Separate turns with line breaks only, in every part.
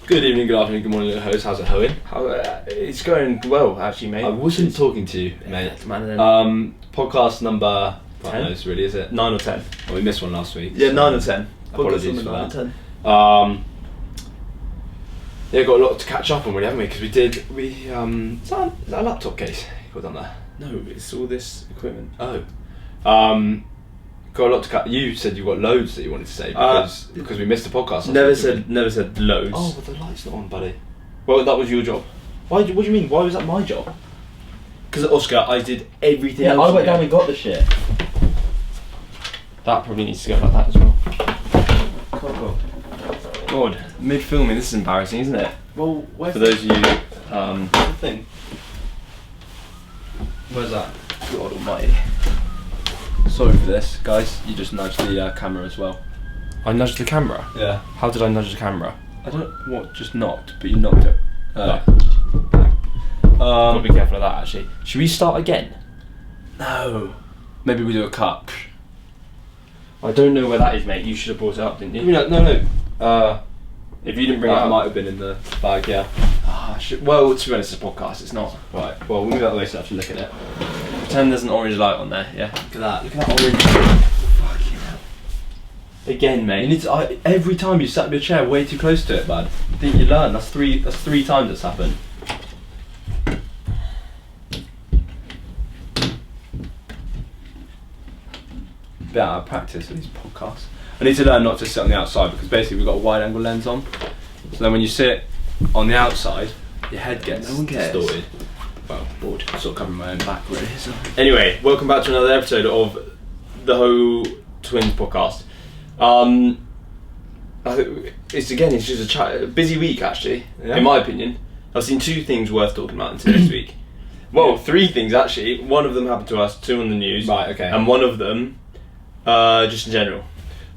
Good evening, good afternoon, good morning, host. How's it going?
It's going well, actually, mate.
I wasn't talking to you, mate. Podcast number 10. Knows, really, is it?
9 or 10.
Well, we missed one last week.
Yeah, so 9 or 10.
Apologies for
9
that.
Or 10.
Yeah, got a lot to catch up on, really, haven't we? Because is that a laptop case you got down there?
No, it's all this equipment.
Oh. Got a lot to cut. You said you got loads that you wanted to say because we missed the podcast.
Never said loads.
Oh, but the light's not on, buddy.
Well, that was your job.
What do you mean? Why was that my job?
Because Oscar, I did everything.
Yeah,
else
I went down and got the shit.
That probably needs to go like that as well.
Cool.
God, mid filming, this is embarrassing, isn't it?
Well,
for those of you,
the thing.
Where's that? God Almighty. Sorry for this, guys. You just nudged the camera as well. I nudged the camera?
Yeah.
How did I nudge the camera? I don't. Just knocked, but you knocked it.
No.
Gotta be careful of that, actually. Should we start again? No. Maybe we do a cut. I don't know where that is, mate. You should have brought it up, didn't you?
No.
If you didn't bring it
That
up,
might have been in the bag, yeah.
Well, to be honest, it's a podcast. It's not.
Right. Well, we'll move out of the way so I have to look at it.
Pretend there's an orange light on there. Yeah.
Look at that orange.
Fucking hell. Again, mate.
You need to. Every time you sat in your chair way too close to it, bud. I think you learn. That's three times that's happened. Bit out of practice with these podcasts. I need to learn not to sit on the outside because basically we've got a wide angle lens on. So then when you sit on the outside, your head gets distorted. Well, bored. Sort of covering my own back really. So. Anyway, welcome back to another episode of the Ho Twins podcast. I think it's just a busy week actually, in my opinion. I've seen two things worth talking about in today's week. Well, three things actually. One of them happened to us, two on the news. Right, okay.
And one of them, just in general.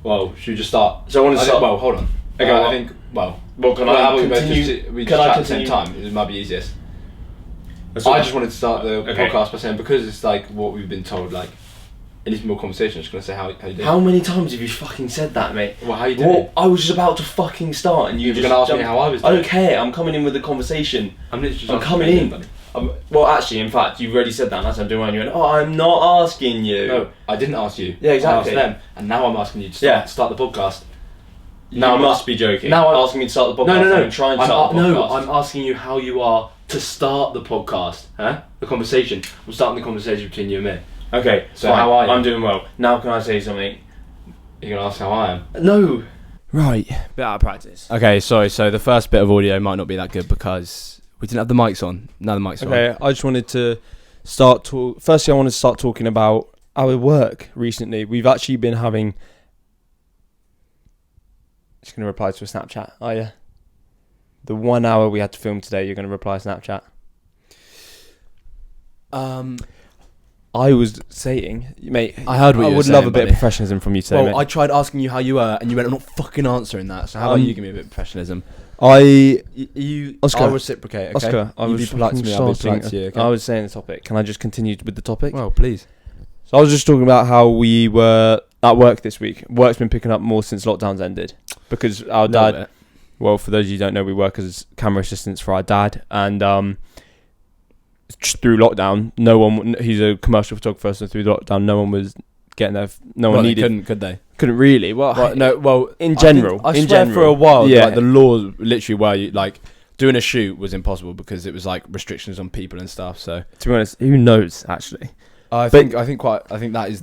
Well, should we just start?
So I want to start.
Well, hold on.
Okay,
I think. Well,
can I
continue? We
can
just
I
chat
continue?
at the same time. It might be easiest.
So
I just wanted to start the
Okay.
podcast by saying because it's like what we've been told, like it needs more conversation. I'm just gonna say how you doing.
How many times have you fucking said that, mate?
Well, how you doing?
Well, I was just about to fucking start, and you
were
just
gonna ask me
jumped.
how I was
I
doing.
don't care. I'm coming in with the conversation.
I'm literally just
I'm
asking
coming
you,
in.
buddy.
Well, actually, in fact, you've already said that. And that's what I'm doing. And you went, "Oh, I'm not asking you."
No, I didn't ask you.
Yeah, exactly.
I asked them, and now I'm asking you to start the podcast.
Now
You must be joking.
Now I'm asking you to start the podcast.
No.
I'm trying to start the podcast.
No, I'm asking you how you are to start the podcast. Huh? The conversation. We're starting the conversation between you and me.
Okay,
So
fine.
how are you?
I'm doing well. Now can I say something?
You're gonna ask how I am.
No.
Right.
Bit out of practice.
Okay, sorry. So the first bit of audio might not be that good because we didn't have the mics on. Now the mics are on.
Okay, I just wanted to start firstly I wanted to start talking about our work recently. We've actually been having... Just going to reply to a Snapchat, are you? The 1 hour we had to film today, you're going to reply Snapchat? I was saying, mate,
I heard what you were
would
saying,
love a bit
buddy.
of professionalism from you today,
Well,
mate.
I tried asking you how you were, and you went, "I'm not fucking answering that." So how about you give me a bit of professionalism?
Oscar,
I'll reciprocate. Okay?
Oscar, I
You
was
be polite to
fucking
me. I'll be
starting-
polite to you. Okay?
I was saying the topic. Can I just continue with the topic?
Well, please.
So I was just talking about how we were at work this week. Work's been picking up more since lockdown's ended because our dad. Well, for those of you who don't know, we work as camera assistants for our dad, and just through lockdown, no one. He's a commercial photographer, so through lockdown, no one was getting there. No one needed.
Could they?
Couldn't really. Well,
No. Well,
in general,
I
in
swear
general,
for a while,
yeah.
like the laws literally were like doing a shoot was impossible because it was like restrictions on people and stuff. So
to be honest, who knows actually?
I think that is.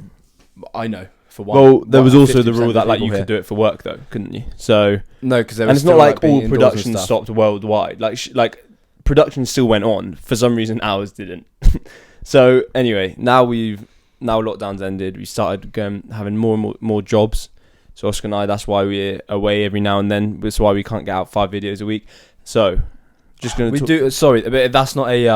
I know. For one,
Well, there was also
50%
the rule
of
that like
people
you
here.
could do it for work though, couldn't you? So
No, because
and it's not like all production stopped worldwide. Like production still went on. For some reason, ours didn't. So anyway, now lockdown's ended. We started having more and more jobs. So Oscar and I, that's why we're away every now and then. That's why we can't get out 5 videos a week. So just gonna
do. Sorry, but that's not a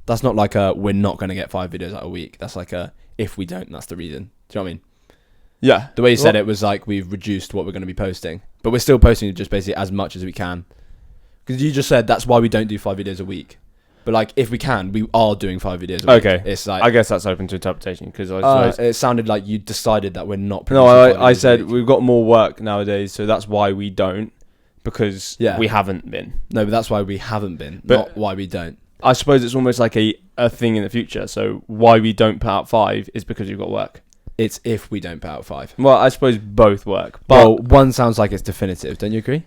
That's not like a we're not going to get 5 videos out a week. That's like a if we don't, that's the reason. Do you know what I mean?
Yeah.
The way you said it was like we've reduced what we're going to be posting, but we're still posting just basically as much as we can. Because you just said that's why we don't do 5 videos a week. But like, if we can, we are doing 5 videos a week.
Okay.
It's like
I guess that's open to interpretation because
it sounded like you decided that we're not.
No,
producing 5
I
videos a
said
week.
we've got more work nowadays, so that's why we don't. because
Yeah.
we haven't been.
No, but that's why we haven't been,
But-
not why we don't.
I suppose it's almost like a thing in the future. So why we don't put out 5 is because you've got work.
It's if we don't put out 5.
Well, I suppose both work. But
Well, one sounds like it's definitive. Don't you agree?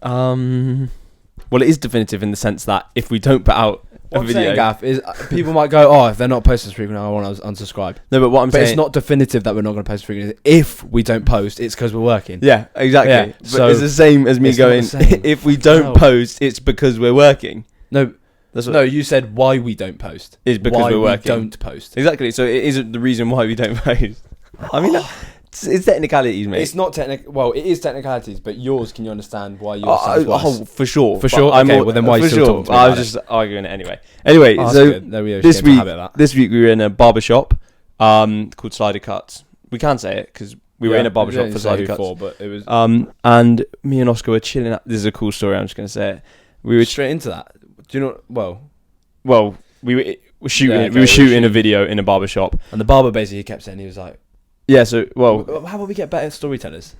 well, it is definitive in the sense that if we don't put out a
What I'm
video,
saying, Gaff, is people might go, oh, if they're not posting as frequently, I want to unsubscribe.
no, but what I'm
But
saying,
it's not definitive that we're not going to post as frequently. If we don't post, it's because we're working.
Yeah, exactly.
Yeah,
But
so
it's the same as me
it's not
going.
the same.
If we don't
No.
post, it's because we're working.
No,
That's what
no, you said why we don't post.
is because
why
we're working.
we don't post.
Exactly. So it isn't the reason why we don't post. I mean, it's technicalities, mate.
It's not technical. Well, it is technicalities, but yours, can you understand why yours sounds worse?
For sure.
For
But
sure?
I'm
Okay,
all-
well then why are you
for
still
sure.
talking to me
I
about
was just arguing it anyway. Anyway,
Oh, that's
so
good. There we go.
this
She came
week,
to habit of that.
this week we were in a barber shop called Slider Cuts. We can say it because we were in a barber shop for Slider Cuts.
but it was
And me and Oscar were chilling out. This is a cool story. I'm just going to say it. We were
straight into that. Do you know?
well, we were shooting.
Yeah, okay,
we were shooting a video in a barber shop.
And the barber basically kept saying, he was like,
Yeah. So
how about we get better storytellers?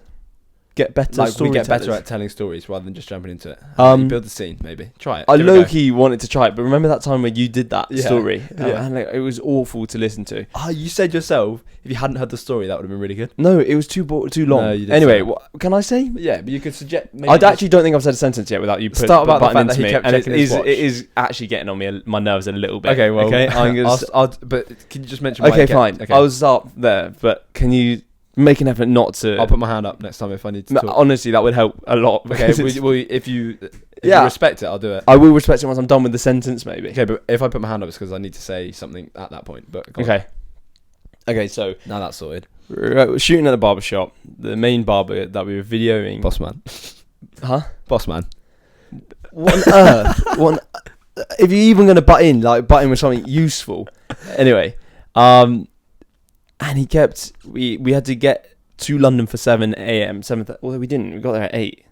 get better.
Like we get better
storytellers.
at telling stories rather than just jumping into it. You build the scene, maybe. Try it.
I
Give it a
low
go.
key wanted to try it, but remember that time when you did that
Yeah.
story?
Yeah.
And like, it was awful to listen to.
Oh, you said yourself, if you hadn't heard the story, that would have been really good.
No, it was too long.
No, you did
Anyway,
say that.
what can I say?
Yeah, but you could suggest. Maybe
I actually don't think I've said a sentence yet without you
Start about the
butting
fact that
into
he
me,
kept
and
checking his watch.
it is actually getting on me my nerves a little bit.
Okay, well,
okay, I'm gonna
but can you just mention? why
okay,
it kept-
fine.
Okay.
I'll start there, but can you make an effort not to?
I'll put my hand up next time if I need to
No,
talk.
honestly, that would help a lot.
Okay,
because it's-
if you
Yeah.
respect it, I'll do it.
I will respect it once I'm done with the sentence, maybe.
Okay, but if I put my hand up, it's because I need to say something at that point. But go on.
Okay, so
Now that's sorted.
we're shooting at a barber shop. The main barber that we were videoing.
Boss man.
Huh?
Boss man.
What on earth? If you're even going to butt in with something useful. Anyway, and he kept. We had to get to London for 7 a.m. 7:30. Although we didn't. We got there at 8.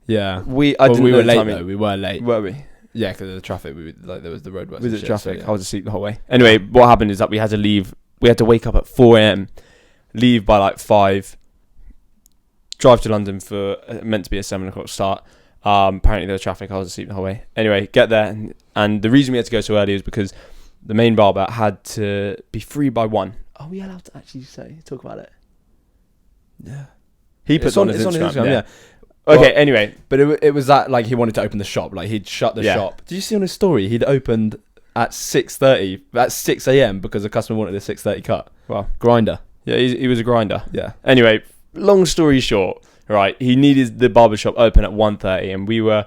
Yeah.
We
We
didn't
were
know the
late
timing.
though. We were late.
Were we?
Yeah, because of the traffic. There was the roadworks.
Was
and
it
shit,
traffic?
so, yeah.
I was asleep the whole way. Anyway, what happened is that we had to leave. We had to wake up at 4 a.m. Leave by 5. Drive to London for meant to be a 7 o'clock start. Apparently there was traffic. I was asleep the whole way. Anyway, get there, and the reason we had to go so early is because the main barber had to be free by 1. Are we allowed to actually talk about it?
Yeah.
He put
It's
it on
on
his Instagram.
yeah.
Okay.
Well,
Anyway,
But it was that like he wanted to open the shop. Like he'd shut the
Yeah.
shop. Did you see on his story? He'd opened at 6:30 at 6 a.m. because a customer wanted a 6:30 cut.
Wow.
Grinder.
yeah, he was a grinder.
Yeah.
Anyway, long story short, right, he needed the barbershop open at 1:30, and we were,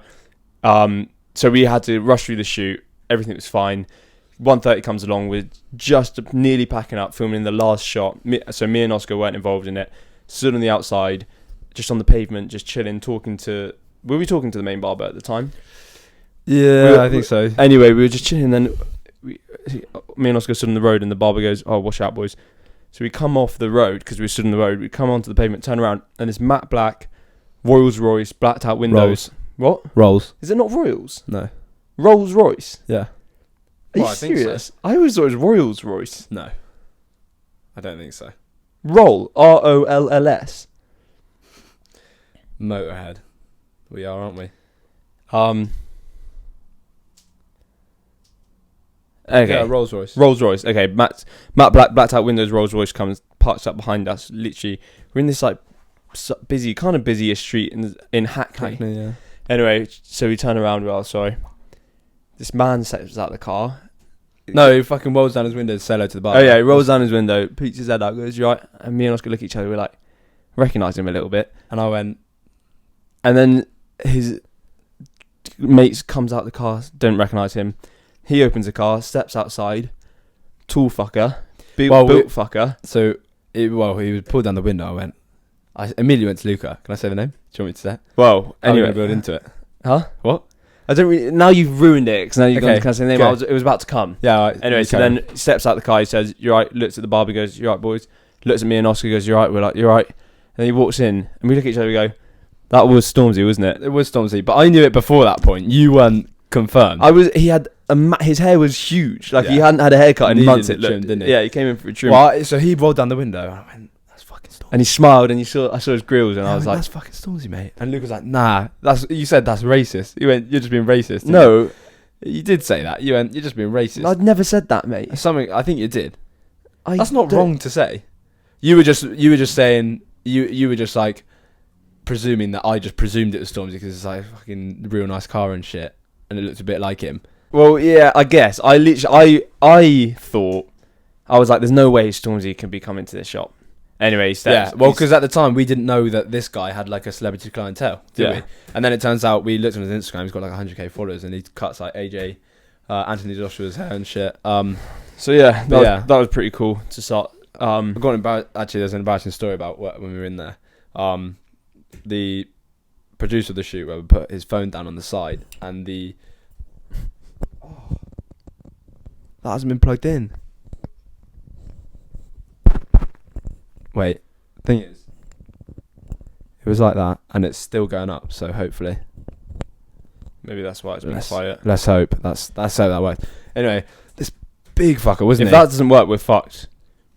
so we had to rush through the shoot. Everything was fine. 1:30 comes along, we're just nearly packing up, filming the last shot. So me and Oscar weren't involved in it. Stood on the outside, just on the pavement, just chilling, talking to. Were we talking to the main barber at the time?
Yeah, I think so.
Anyway, we were just chilling. Then me and Oscar stood on the road, and the barber goes, "Oh, watch out, boys." So we come off the road because we stood on the road. We come onto the pavement, turn around, and it's matte black, Rolls Royce, blacked out windows. What?
Rolls.
Is it not Royals?
No.
Rolls Royce.
Yeah.
Are
Well,
you
I think so.
serious? I always thought it was Royals Royce.
No. I don't think so.
Roll. ROLLS.
Motorhead. We are, aren't we?
Okay.
Yeah, Rolls Royce.
Rolls Royce. Okay. Matte black, blacked out windows. Rolls Royce comes, parks up behind us. Literally, we're in this busy, kind of busy-ish street in Hackney.
Yeah.
Anyway, so we turn around. Well, sorry. This man steps out of the car.
No, he fucking rolls down his window to say hello to the bar.
Oh yeah, he rolls down his window, peeks his head out, goes, "You right?" And me and Oscar look at each other. We're like, recognise him a little bit.
And I went,
And then his mates comes out the car, don't recognise him. He opens the car, steps outside. Tall fucker, built fucker.
so, he was pulled down the window. I immediately went to Luca. Can I say the name? Do you want me to say it?
Well,
I'm
anyway,
going to build into it.
huh?
What?
I don't really. Now you've ruined it because now you're
Okay,
going to say the name.
okay.
It was about to come.
Yeah, alright,
Anyway,
you
so
carry
then he steps out the car. He says, "You're right." Looks at the barber, goes, "You're right, boys." Looks at me and Oscar, goes, "You're right." We're like, "You're right." And then he walks in, and we look at each other. We go, "That was Stormzy, wasn't it?"
on. It was Stormzy, but I knew it before that point. You weren't confirmed.
He had his hair was huge. Like he
Yeah.
hadn't had a haircut in
Needed
months.
a
It
trim,
looked,
didn't he?
yeah, he came in for a trim.
Well, so he rolled down the window, and I went, "That's fucking Stormzy."
And he smiled, and I saw his grills, and I was like,
that's fucking Stormzy, mate. And Luke was like, nah, you said that's racist. You went, you're just being racist.
no,
you did say that. You went, you're just being racist.
I'd never said that, mate.
Something, I think you did. That's not
don't-
wrong to say. You were just saying, you were just like, presuming that I just presumed it was Stormzy because it's like a fucking real nice car and shit. And it looked a bit like him.
Well, yeah, I guess. I thought, I was like, there's no way Stormzy can be coming to this shop. Anyway,
Yeah, well, because at the time we didn't know that this guy had like a celebrity clientele, did we? And then it turns out we looked on his Instagram, he's got like 100k followers, and he cuts like AJ, Anthony Joshua's hair and shit.
So yeah, that was pretty cool to start.
I got actually, there's an embarrassing story about when we were in there. The producer of the shoot, where we put his phone down on the side, and that hasn't been plugged in. Wait, thing is, it was like that, and it's still going up. So hopefully,
Maybe that's why it's been quiet.
let's hope that's how that works. Anyway, this big fucker, wasn't
If
he?
that doesn't work, we're fucked.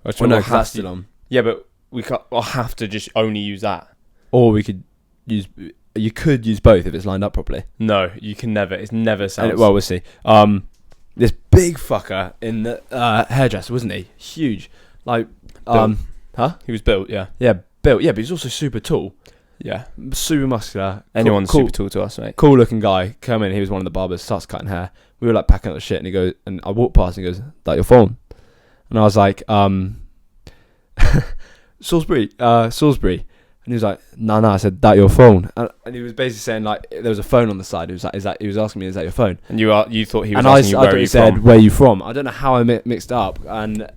Well, no, 'cause that's still on.
Yeah, but we'll have to just only use that.
Or we could use. You could use both if it's lined up properly.
No, you can never. It's never sounds.
Well, we'll see. This big fucker in the hairdresser, wasn't he? Huge, like
He was built. Yeah.
Yeah, built. Yeah, but he's also super tall,
Yeah.
super muscular.
Anyone's
cool,
super tall to us, mate.
cool looking guy. Come in. He was one of the barbers. Starts cutting hair. We were like packing up the shit, and he goes, and I walked past, and he goes, "That your phone?" And I was like, Salisbury. And he was like, no, I said, that your phone? And he was basically saying, like, there was a phone on the side. He was like, he was asking me, is that your phone?
And you thought he was
and
asking you, where are you
said,
from?
where are you from? I don't know how I mixed up. And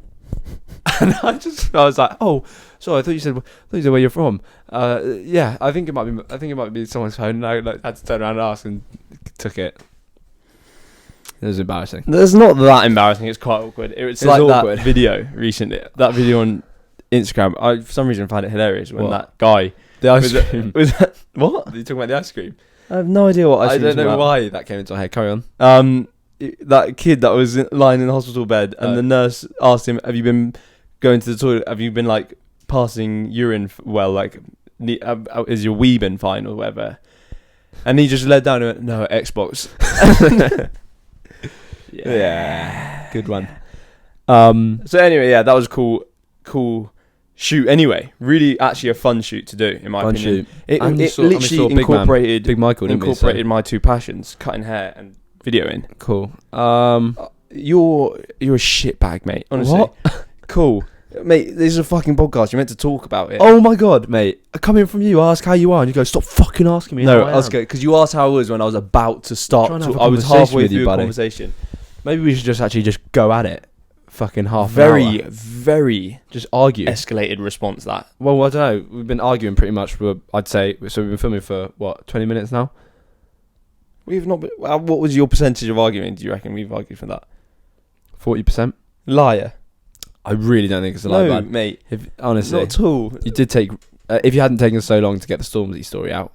I was like, oh, sorry, I thought you said where you're from. Yeah, I think it might be someone's phone. And I had to turn around and ask, and took it. It was embarrassing.
It's not that embarrassing. It's quite awkward. It's like
awkward.
that video recently. That video on Instagram. I for some reason found it hilarious when that guy.
The ice cream.
Was that, what?
Are you talking about the ice cream?
I have no idea what ice
I
cream.
don't know why that came into my head. Carry on.
That kid that was lying in the hospital bed, and the nurse asked him, "Have you been going to the toilet? Have you been like passing urine well? Like, is your wee been fine or whatever?" And he just led down and went, "No, Xbox."
Yeah, good one.
So anyway, yeah, that was a cool shoot. Anyway, really, actually, a fun shoot to do in my opinion.
Shoot.
It
saw
literally incorporated
Big Michael, didn't we? So-
my two passions: cutting hair and videoing.
Cool.
You're a shitbag, mate. Honestly.
What?
Cool, mate. This is a fucking podcast. You're meant to talk about it.
Oh my god, mate! I come in from you, I ask how you are, and you go, "Stop fucking asking me."
No,
how I
I was
am."
good because you asked how I was when I was about to start.
Trying to have a
I was
conversation
halfway
with you,
through a
buddy.
conversation.
Maybe we should just go at it. Fucking half.
Very,
an hour.
very
Just argue.
escalated response. That.
Well, I don't know. We've been arguing pretty much for, I'd say, so we've been filming for what, 20 minutes now.
We've not. What was your percentage of arguing? Do you reckon we've argued for that?
40%.
Liar.
I really don't think it's a lie,
No,
bud.
mate.
Honestly,
Not at all.
you did take. If you hadn't taken so long to get the Stormzy story out,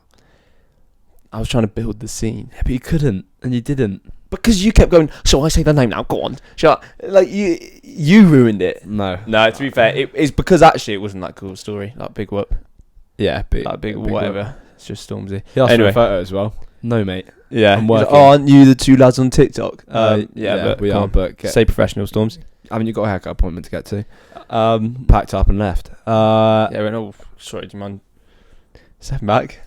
I was trying to build the scene.
yeah, but you couldn't, and you didn't.
Because you kept going, so I say the name now, go on. Shut up. Like, you ruined it.
No.
No, to be fair, it's because actually it wasn't that cool story. Like, big whoop.
Yeah, big.
Like, big whatever. It's just Stormzy.
He asked
Anyway.
for a photo as well. No, mate.
Yeah.
I'm
He's like,
working.
oh, aren't you the two lads on TikTok?
Yeah,
but
we
come
are.
on.
But
Stay professional, Storms.
haven't you got a haircut appointment to get to? Packed up and left.
Yeah, went, oh, sorry, do you mind stepping back?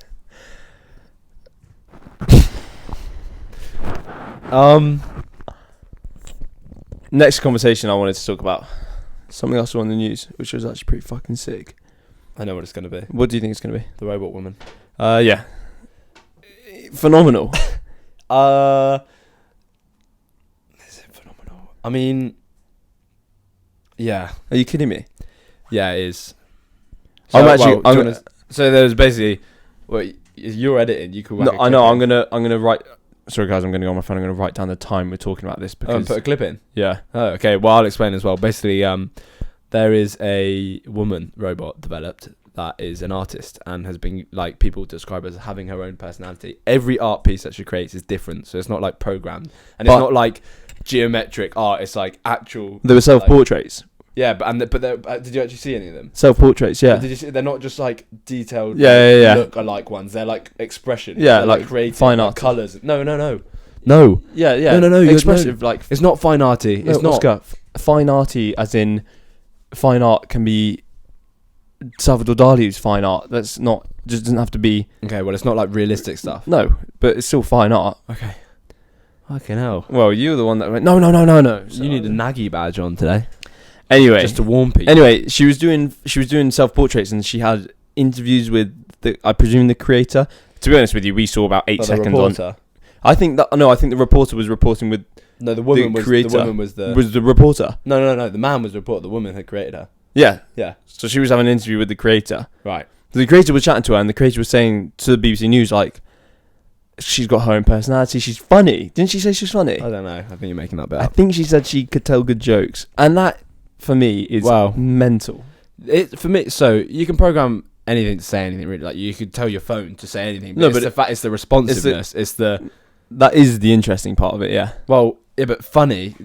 Next conversation I wanted to talk about something else on the news, which was actually pretty fucking sick.
I know what it's gonna be.
What do you think it's going to be?
The robot woman.
Yeah. Phenomenal.
Is it phenomenal? I mean, yeah,
Are you kidding me?
yeah, it is.
I'm
So,
actually.
well,
I'm
do you
gonna,
So there's basically, well, you're editing. You could.
no, I know. I'm gonna write. Sorry, guys. I'm gonna go on my phone. I'm gonna write down the time we're talking about this because.
put a clip in.
Yeah.
Oh, okay. Well, I'll explain as well. Basically, there is a woman robot developed that is an artist and has been, like, people describe as having her own personality. Every art piece that she creates is different, so it's not like programmed, and it's not like geometric art. It's like actual.
There were self-portraits.
Yeah, but did you actually see any of them?
Self-portraits, yeah.
Did you see? They're not just like detailed.
Yeah.
Look-alike ones. They're like expression.
Yeah,
they're
like
creative,
fine
like
art.
colours. No.
Yeah.
No.
Expressive, like
It's not fine arty.
no,
It's not.
Oscar, fine arty, as in fine art can be Salvador Dali's fine art. That's not just doesn't have to be.
Okay, well, it's not like realistic stuff.
No, but it's still fine art.
Okay. Fucking hell.
Well, you're the one that went. No.
You need a Naggy badge on today,
Anyway,
just to warn people.
Anyway, she was doing self-portraits, and she had interviews with I presume the creator. To be honest with you, we saw about 8 seconds on. I think the reporter was reporting with.
No, the woman
the
was
creator
the woman was the.
Was the reporter?
No. The man was the reporter. The woman had created her.
Yeah.
So
she was having an interview with the creator.
Right.
The creator was chatting to her, and the creator was saying to the BBC News, like, she's got her own personality. She's funny. Didn't she say she's funny?
I don't know. I think you're making that bit
I
up.
think she said she could tell good jokes, and that for me is mental.
For me, so you can program anything to say anything really. Like you could tell your phone to say anything.
No,
But
but
the fact it's the responsiveness.
That is the interesting part of it. Yeah.
Well, yeah, but funny.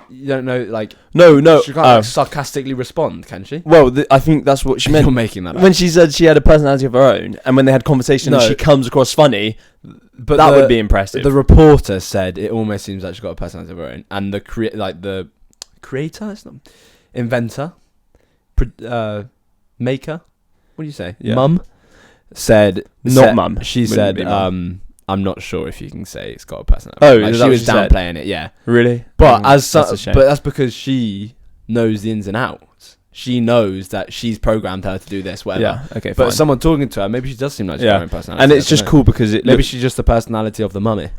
You don't know, like.
No.
She can't like, sarcastically respond, can she?
Well, I think that's what she meant.
You're making that up.
When she said she had a personality of her own, and when they had conversation, and she comes across funny,
but
that would be impressive.
The reporter said it almost seems like she's got a personality of her own, and the creator, it's not inventor, maker. What do you say?
Yeah.
Mum said
mum.
She
Wouldn't
said,
be mum.
I'm not sure if you can say it's got a personality.
Oh,
like,
is
she
that
was
what she said?
downplaying it. Yeah,
Really?
but
that's a shame.
but that's because she knows the ins and outs. She knows that she's programmed her to do this, whatever.
Yeah. Okay.
But
Fine.
someone talking to her, maybe she does seem like she's got her own personality.
And it's just cool because it
Maybe
looks
she's just the personality of the mummy.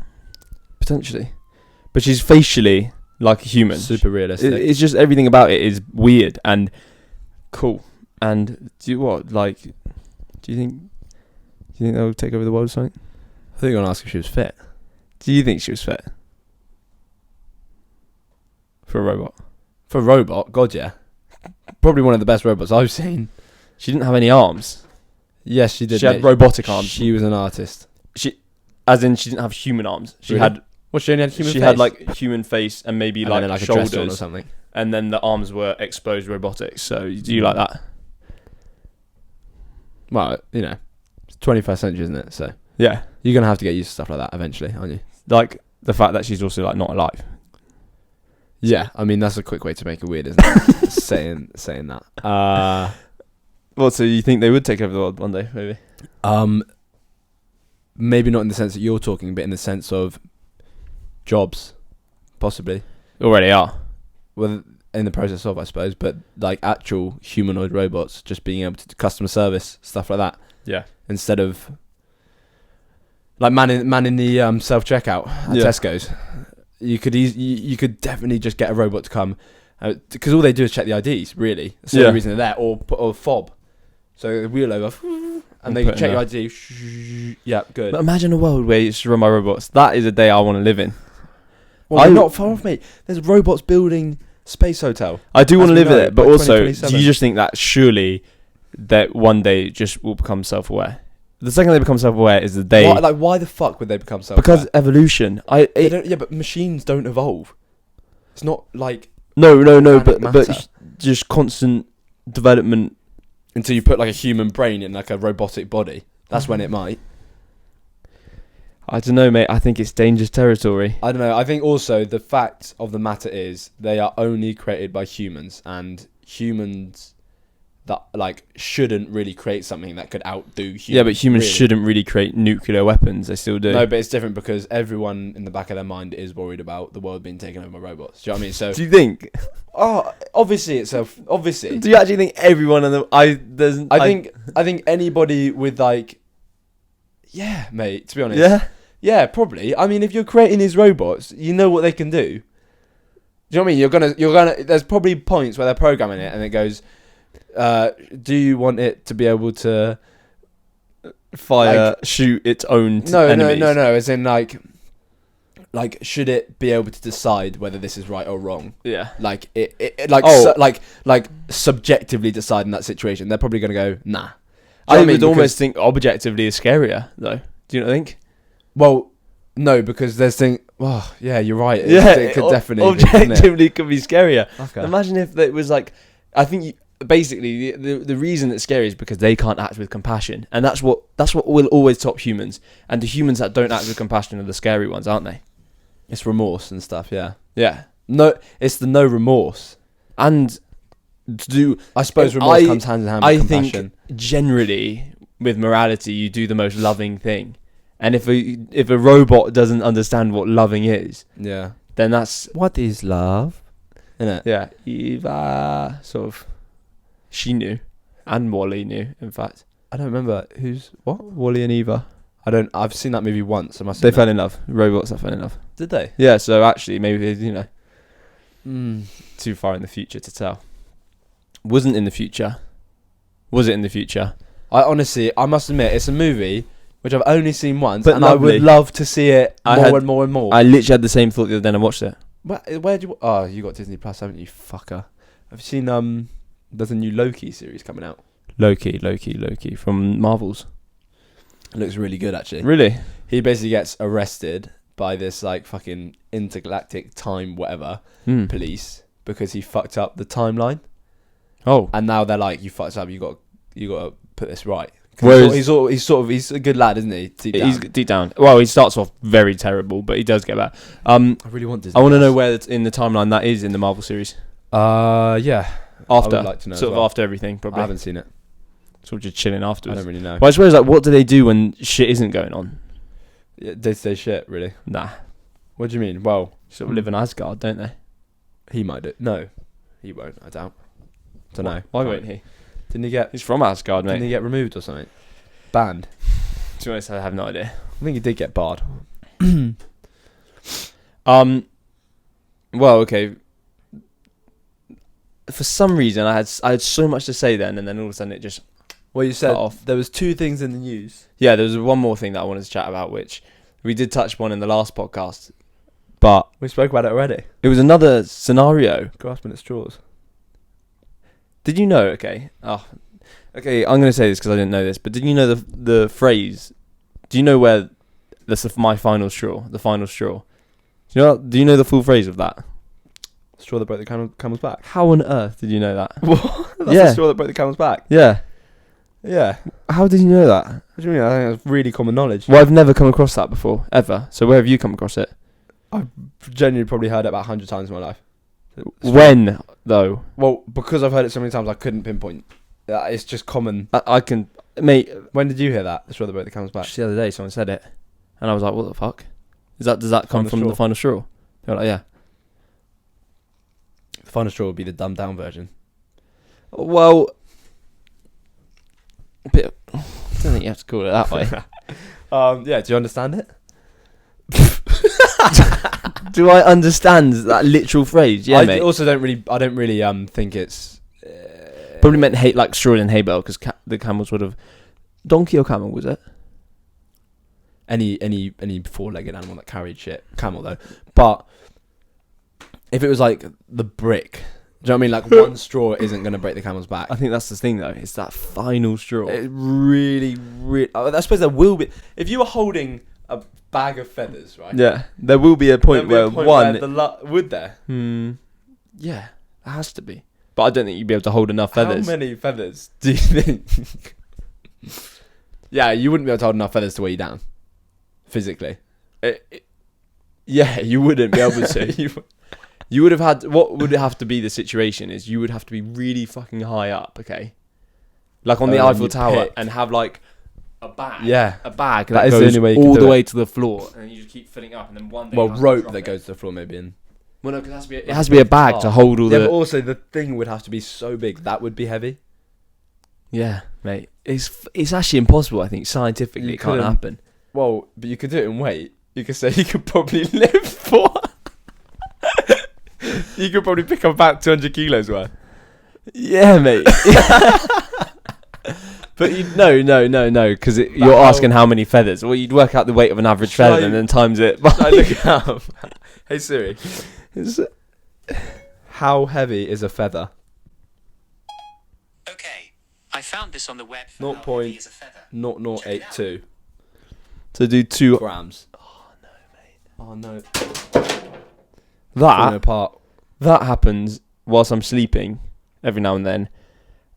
potentially, but she's facially like a human.
Super realistic.
It's just everything about it is weird and cool. And do you think they'll take over the world or something?
I think you're gonna ask if she was fit.
Do you think she was fit for a robot?
For a robot, God, yeah. Probably one of the best robots I've seen.
She didn't have any arms.
Yes, she did.
She had robotic arms.
She was an artist.
As in, she didn't have human arms. She
Really?
had.
Well, she only had human
She
face.
had like human face and maybe
and
like,
then, like a dress on or
shoulders,
something.
and then the arms were exposed robotics. So do you like that?
Well, it's 21st century, isn't it? So
Yeah.
you're gonna have to get used to stuff like that eventually, aren't you?
Like the fact that she's also like not alive.
Yeah, I mean that's a quick way to make it weird, isn't it? saying that.
Well, so you think they would take over the world one day, maybe?
Maybe not in the sense that you're talking, but in the sense of jobs, possibly.
Already are.
Well, in the process of, I suppose, but like actual humanoid robots, just being able to do customer service stuff like that.
Yeah.
Instead of like man in the self checkout at Tesco's, you could definitely just get a robot to come because all they do is check the IDs. Really, that's the only reason they're there, or fob. So they wheel over and they check your ID. Yeah, good.
But imagine a world where it's run by robots. That is a day I want to live in.
Well, not far off, mate. There's robots building space hotel.
I do want to live in it, but
by
also, do
2027.
you just think that surely that one day just will become self-aware? The second they become self-aware is the day.
Why the fuck would they become self-aware?
Because evolution.
But machines don't evolve. It's not like
No,
organic
but
matter.
just constant development.
until you put like a human brain in like a robotic body. That's when it might.
I don't know, mate. I think it's dangerous territory.
I don't know. I think also the fact of the matter is they are only created by humans, and humans that like shouldn't really create something that could outdo humans.
Yeah, but humans
really.
shouldn't really create nuclear weapons. They still do.
No, but it's different because everyone in the back of their mind is worried about the world being taken over by robots. Do you know what I mean? So
do you think?
obviously obviously.
Do you actually think everyone in the
I think anybody with like, yeah, mate. To be honest, yeah, probably. I mean, if you're creating these robots, you know what they can do. Do you know what I mean? You're gonna. There's probably points where they're programming it, and it goes, do you want it to be able to
fire, shoot its own enemies?
No. As in like should it be able to decide whether this is right or wrong?
Yeah.
Like like subjectively decide in that situation. They're probably gonna go nah.
I would almost think objectively is scarier though. Do you not think?
Well, no, because there's thing. Well, yeah, you're right.
It
could definitely be, couldn't it?
objectively could be scarier.
Okay.
Imagine if it was like, I think basically the reason it's scary is because they can't act with compassion, and that's what will always top humans. And the humans that don't act with compassion are the scary ones, aren't they?
It's remorse and stuff. Yeah.
Yeah.
No, it's the no remorse.
And
I suppose remorse comes hand in hand with compassion.
I think generally with morality, you do the most loving thing. And if a robot doesn't understand what loving is,
yeah,
then that's
what is love, isn't it?
Yeah, Eva sort of. She knew, and Wally knew. In fact,
I don't remember who's what. Wally and Eva. I've seen that movie once.
They fell in love. Robots that fell in love.
Did they?
Yeah. So actually, maybe too far in the future to tell. Wasn't in the future. Was it in the future?
I must admit, it's a movie which I've only seen once,
But
and I would love to see it more and more and more.
I literally had the same thought the other day and I watched it.
Where do you? Oh, you got Disney Plus, haven't you, fucker? Have you seen There's a new Loki series coming out.
Loki from Marvels.
It looks really good, actually.
Really?
He basically gets arrested by this like fucking intergalactic time whatever police because he fucked up the timeline.
Oh,
and now they're like, you fucked up. You got to put this right.
Whereas
He's a good lad, isn't he?
He's deep down. Well, he starts off very terrible, but he does get back.
I really want Disney.
I want to know where in the timeline that is in the Marvel series.
Yeah.
After,
I would like to know
sort of after everything, probably.
I haven't seen it.
Sort of just chilling afterwards.
I don't really know.
Well, I suppose like, what do they do when shit isn't going on?
Yeah, they say shit, really.
Nah.
What do you mean? Well,
sort of live in Asgard, don't they?
He might do. No, he won't. I doubt. Don't know.
Why won't he?
Didn't he get?
He's from Asgard, mate.
Didn't he get removed or something? Banned.
To be honest, I have no idea.
I think he did get barred.
Well, okay. For some reason, I had so much to say then, and then all of a sudden it just.
Well, you said
off.
There was two things in the news.
Yeah, there was one more thing that I wanted to chat about, which we did touch upon in the last podcast, but
We spoke about it already.
it was another scenario.
Grasping at straws.
Did you know? Okay, okay. I'm going to say this because I didn't know this, but did you know the phrase? Do you know where my final straw? The final straw. Do you know the full phrase of that?
Straw that broke the camel's back.
How on earth did you know that?
What? That's
Yeah.
the straw that broke the camel's back.
Yeah.
Yeah.
How did you know that?
What do you mean? I think that's really common knowledge.
Well, I've never come across that before, ever. So where have you come across it?
I've genuinely probably heard it about 100 times in my life.
When, though?
Well, because I've heard it so many times, I couldn't pinpoint. It's just common.
I can... Mate,
When did you hear that? The straw that broke the camel's back.
just the other day someone said it. And I was like, what the fuck? Does that come
Final
from
straw.
the final straw? They were like, yeah.
The final straw would be the dumbed down version.
Well... I don't think you have to call it that way.
Yeah, do you understand it?
Do I understand that literal phrase? Yeah,
I
mate.
also don't really think it's
Probably meant hate like straw and hay bale because the camels would have... Donkey or camel, was it?
any four-legged animal that carried shit. Camel though. But if it was like the brick, do you know what I mean? Like one straw isn't going to break the camel's back.
I think that's the thing though. It's that final straw.
It really, I suppose there will be. If you were holding a bag of feathers, right?
Yeah, there will be a point where one...
would there?
Yeah, it has to be. But I don't think you'd be able to hold enough feathers.
How many feathers do you think? Yeah, you wouldn't be able to hold enough feathers to weigh you down. Physically.
Yeah, you wouldn't be able to. You would have had... What would have to be the situation is you would have to be really fucking high up, okay? Like on the Eiffel Tower and have like a bag.
Yeah.
A bag
That
that
is the
goes
only way you can
all
do
the
it.
way to the floor. And then you just keep filling up and then one day...
Well,
you have to
rope
drop
that
it.
goes to the floor maybe in.
Well, no, because it has to be a bag to hold all
Yeah,
the...
but also the thing would have to be so big that would be heavy.
Yeah, mate. It's actually impossible, I think. Scientifically,
You
it can't
couldn't-
happen.
Well, but you could do it in weight. You could say you could probably live for... You could probably pick up about 200 kilos worth.
Yeah, mate. But no, because you're asking how many feathers. Well, you'd work out the weight of an average
Shall
feather
I-
and then times it
I
by...
look it up. Hey Siri, how heavy is a feather?
Okay, I found this on the web. For
Naught
how
point-
heavy is a feather.
0082
To do 2...
grams. Oh no.
That
apart.
that happens whilst I'm sleeping every now and then,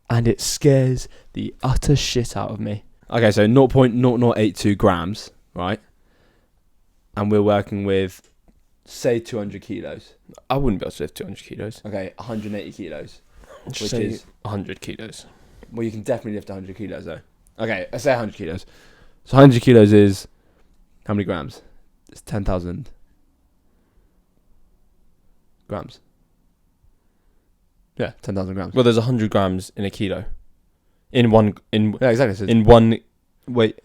and it scares the utter shit out of me.
Okay, so 0.0082 grams, right? And we're working with, say, 200 kilos.
I wouldn't be able to lift 200 kilos.
Okay, 180 kilos.
Which
Which
say
is
100 kilos.
Well, you can definitely lift 100 kilos, though. Okay, let's say 100 kilos. So 100 kilos is how many grams? It's 10,000 grams. Yeah, 10,000 grams.
Well, there's 100 grams in a kilo. In
Yeah, exactly. So
in one. Wait,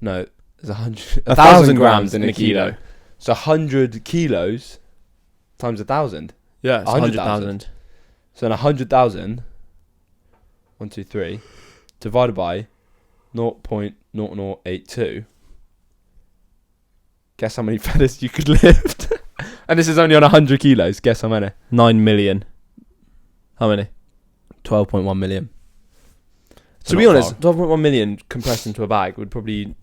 no, there's
1,000 grams in a kilo.
So 100 kilos times 1,000.
Yeah, it's
100,000.
100,000.
So in 100,000, 1, 2, 3, divided by 0.0082. Guess how many feathers you could lift? And this is only on 100 kilos. Guess how many?
9 million. How many?
12.1 million.
To be honest, 12.1 million compressed into a bag would probably.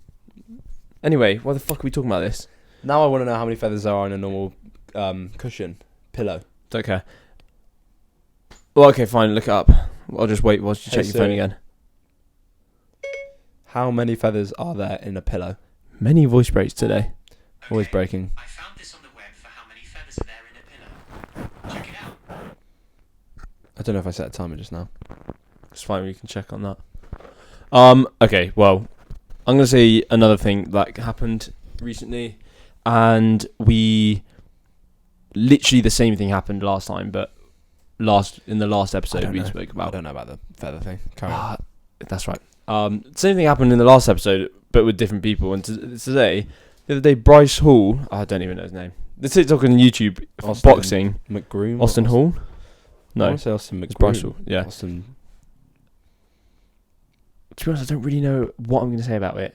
Anyway, why the fuck are we talking about this?
Now I want to know how many feathers there are in a normal cushion pillow.
Don't care. Well, okay, fine. Look it up. I'll just wait whilst you
Hey,
check your phone
Siri.
again.
How many feathers are there in a pillow?
Many voice breaks today.
Always breaking.
I found this on the web for how many feathers are there in a pillow. Check it out.
I don't know if I set a timer just now.
It's fine. We can check on that. Okay. Well, I'm gonna say another thing that happened recently, and literally the same thing happened last time, but in the last episode we spoke
I
about.
don't know about the feather thing. Carry on.
That's right. Same thing happened in the last episode, but with different people. And today, the other day, Bryce Hall. I don't even know his name. The TikTok and YouTube
Austin
boxing.
McGroom.
Austin Hall.
I
No,
want to say Austin
it's
McGroom.
Bryce Hall. Yeah.
Austin.
To be honest, I don't really know what I'm going to say about it.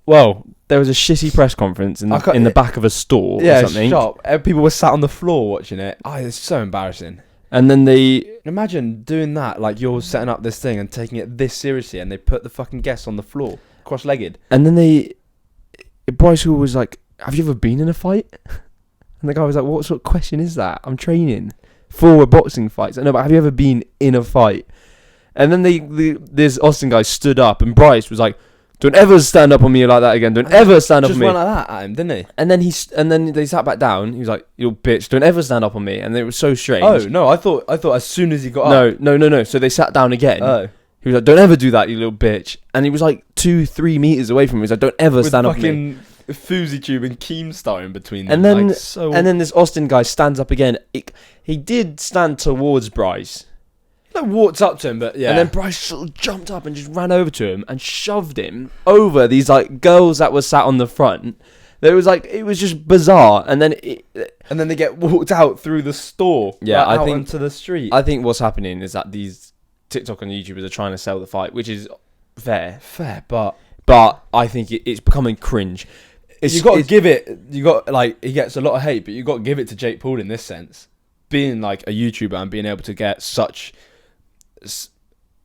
Well, there was a shitty press conference in the back of a store or something.
Shop. People were sat on the floor watching it. Oh, it's so embarrassing.
And then they...
Imagine doing that, like you're setting up this thing and taking it this seriously, and they put the fucking guests on the floor, cross-legged.
And then Bryce Hall was like, have you ever been in a fight? And the guy was like, what sort of question is that? I'm training for a boxing fight. So, no, but have you ever been in a fight? And then this Austin guy stood up, and Bryce was like, don't ever stand up on me like that again. Don't ever stand up on me.
Just went like that at him, didn't he?
And then they sat back down. He was like, you little bitch, don't ever stand up on me. And it was so strange.
Oh, no, I thought as soon as he got up.
No. So they sat down again.
Oh.
He was like, don't ever do that, you little bitch. And he was like 2-3 meters away from me. He was like, don't ever stand up on me.
With fucking Fousey Tube and Keemstar in between them.
And then,
like,
and then this Austin guy stands up again. He did stand towards Bryce.
Like walked up to him, but yeah.
And then Bryce sort of jumped up and just ran over to him and shoved him over these like girls that were sat on the front. It was just bizarre. And then
they get walked out through the store.
Yeah,
like,
I
out
think
onto the street.
I think what's happening is that these TikTok and YouTubers are trying to sell the fight, which is fair, but I think it's becoming cringe.
You got to give it. You got he gets a lot of hate, but you got to give it to Jake Paul in this sense, being like a YouTuber and being able to get such,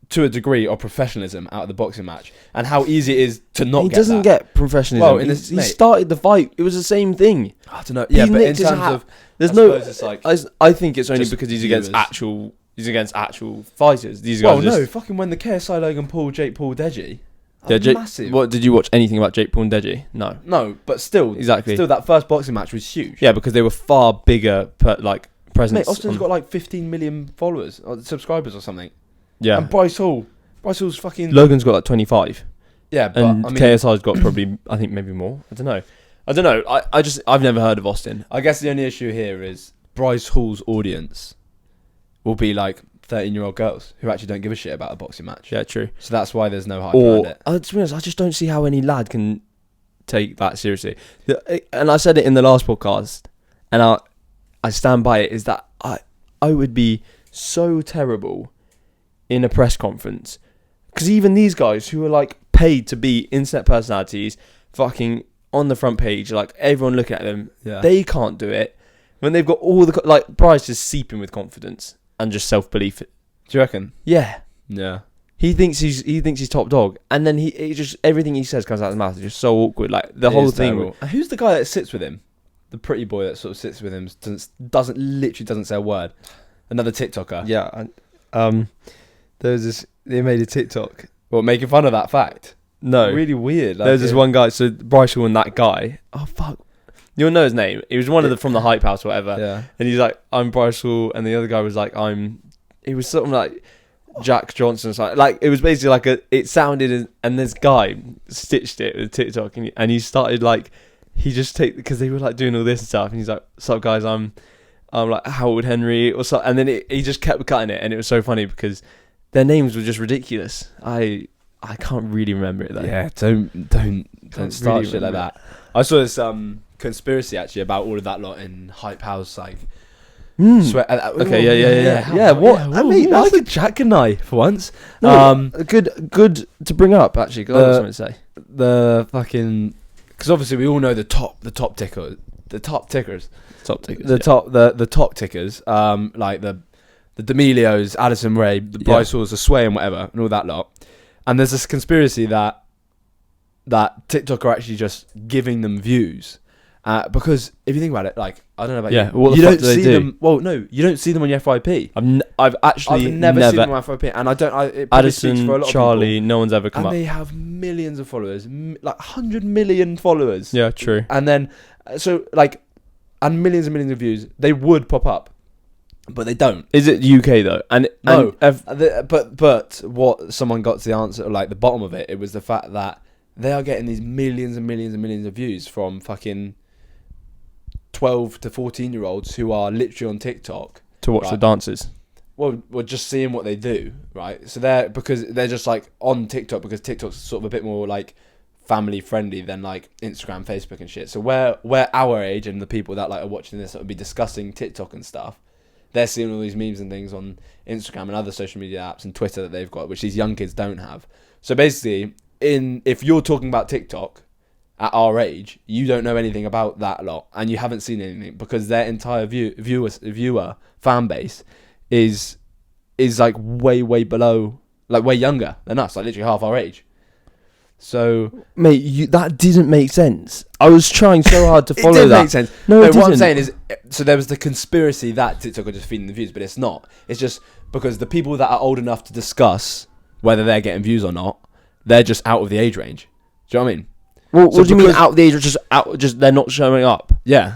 to a degree, of professionalism out of the boxing match, and how easy it is to not.
He
get
doesn't
that.
get professionalism.
Well,
he started the fight. It was the same thing.
I don't know. Yeah, but in terms of,
there's I think it's only because he's against actual. He's against actual fighters. These guys.
Well, no, fucking when the KSI Logan Paul, Jake Paul, Deji.
Yeah,
massive.
What did you watch anything about Jake Paul and Deji? No.
No, but still,
Exactly.
Still, that first boxing match was huge.
Yeah, because they were far bigger, presence.
Mate, Austin's got like 15 million followers or subscribers or something.
Yeah.
And Bryce Hall's fucking.
Logan's got like 25.
Yeah, but
And
I mean,
KSI's got probably, I think maybe more. I don't know. I've never heard of Austin.
I guess the only issue here is Bryce Hall's audience will be like 13-year-old girls who actually don't give a shit about a boxing match.
Yeah, true.
So that's why there's no hype around it.
To be honest, I just don't see how any lad can take that seriously. And I said it in the last podcast, and I stand by it, is that I would be so terrible in a press conference. Because even these guys who are like paid to be internet personalities, fucking on the front page, like everyone looking at them, they can't do it. When they've got all the... Like, Bryce is seeping with confidence and just self-belief.
Do you reckon?
Yeah.
Yeah.
He thinks he's top dog, and then he just everything he says comes out of his mouth is just so awkward. Like the whole thing.
Terrible. And who's the guy that sits with him? The pretty boy that sort of sits with him doesn't say a word. Another TikToker.
Yeah. There was this. They made a TikTok.
Well, making fun of that fact.
No.
Really weird.
There's this one guy. So Bryce and that guy. Oh fuck. You'll know his name. He was one of the from the Hype House or whatever.
Yeah.
And he's like, I'm Bryce Hall, and the other guy was like, He was something like Jack Johnson. Like it was basically like it sounded, and this guy stitched it with TikTok, and he started like, because they were like doing all this stuff, and he's like, "What's up, guys? I'm like Howard Henry or something," and then he just kept cutting it, and it was so funny because their names were just ridiculous. I can't really remember it though.
Yeah, don't start
really
shit like
remember
that. I saw this conspiracy actually about all of that lot in Hype House, like.
Okay, yeah. What?
I mean, that's a jackknife for once.
Good to bring up actually. 'Cause I got something to say.
The fucking, because obviously we all know the top tickers, like the D'Amelios, Addison Rae, the Bryce Halls, the Sway and whatever, and all that lot. And there's this conspiracy that TikTok are actually just giving them views. Because if you think about it, like, I don't know about you.
What
you
the fuck
don't
do they
see
do?
them. Well, no, you don't see them on your FYP.
I've actually
never seen them on FYP, and it probably speaks
Addison,
for a lot of
Charlie,
people.
no one's ever come
And
up.
they have millions of followers, like 100 million followers.
Yeah, true.
And then, and millions of views. They would pop up, but they don't.
Is it UK though?
No. But what someone got to the answer, like the bottom of it, it was the fact that they are getting these millions and millions and millions of views from fucking 12 to 14-year-olds who are literally on TikTok
to watch the dances.
Well, we're just seeing what they do, right? So because they're just like on TikTok, because TikTok's sort of a bit more like family friendly than like Instagram, Facebook and shit. So we're our age, and the people that like are watching this that would be discussing TikTok and stuff, they're seeing all these memes and things on Instagram and other social media apps and Twitter that they've got, which these young kids don't have. So basically, if you're talking about TikTok at our age, you don't know anything about that lot, and you haven't seen anything, because their entire viewer fan base is like way below, like way younger than us, like literally half our age. So,
mate, that didn't make sense. I was trying so hard to follow
it
that.
Make sense.
No, it
what I'm
didn't.
saying is, so there was the conspiracy that TikTok are just feeding the views, but it's not. It's just because the people that are old enough to discuss whether they're getting views or not, they're just out of the age range. Do you know what I mean?
Well,
So
what do you mean
because-
out of the age? Or just they're not showing up.
Yeah,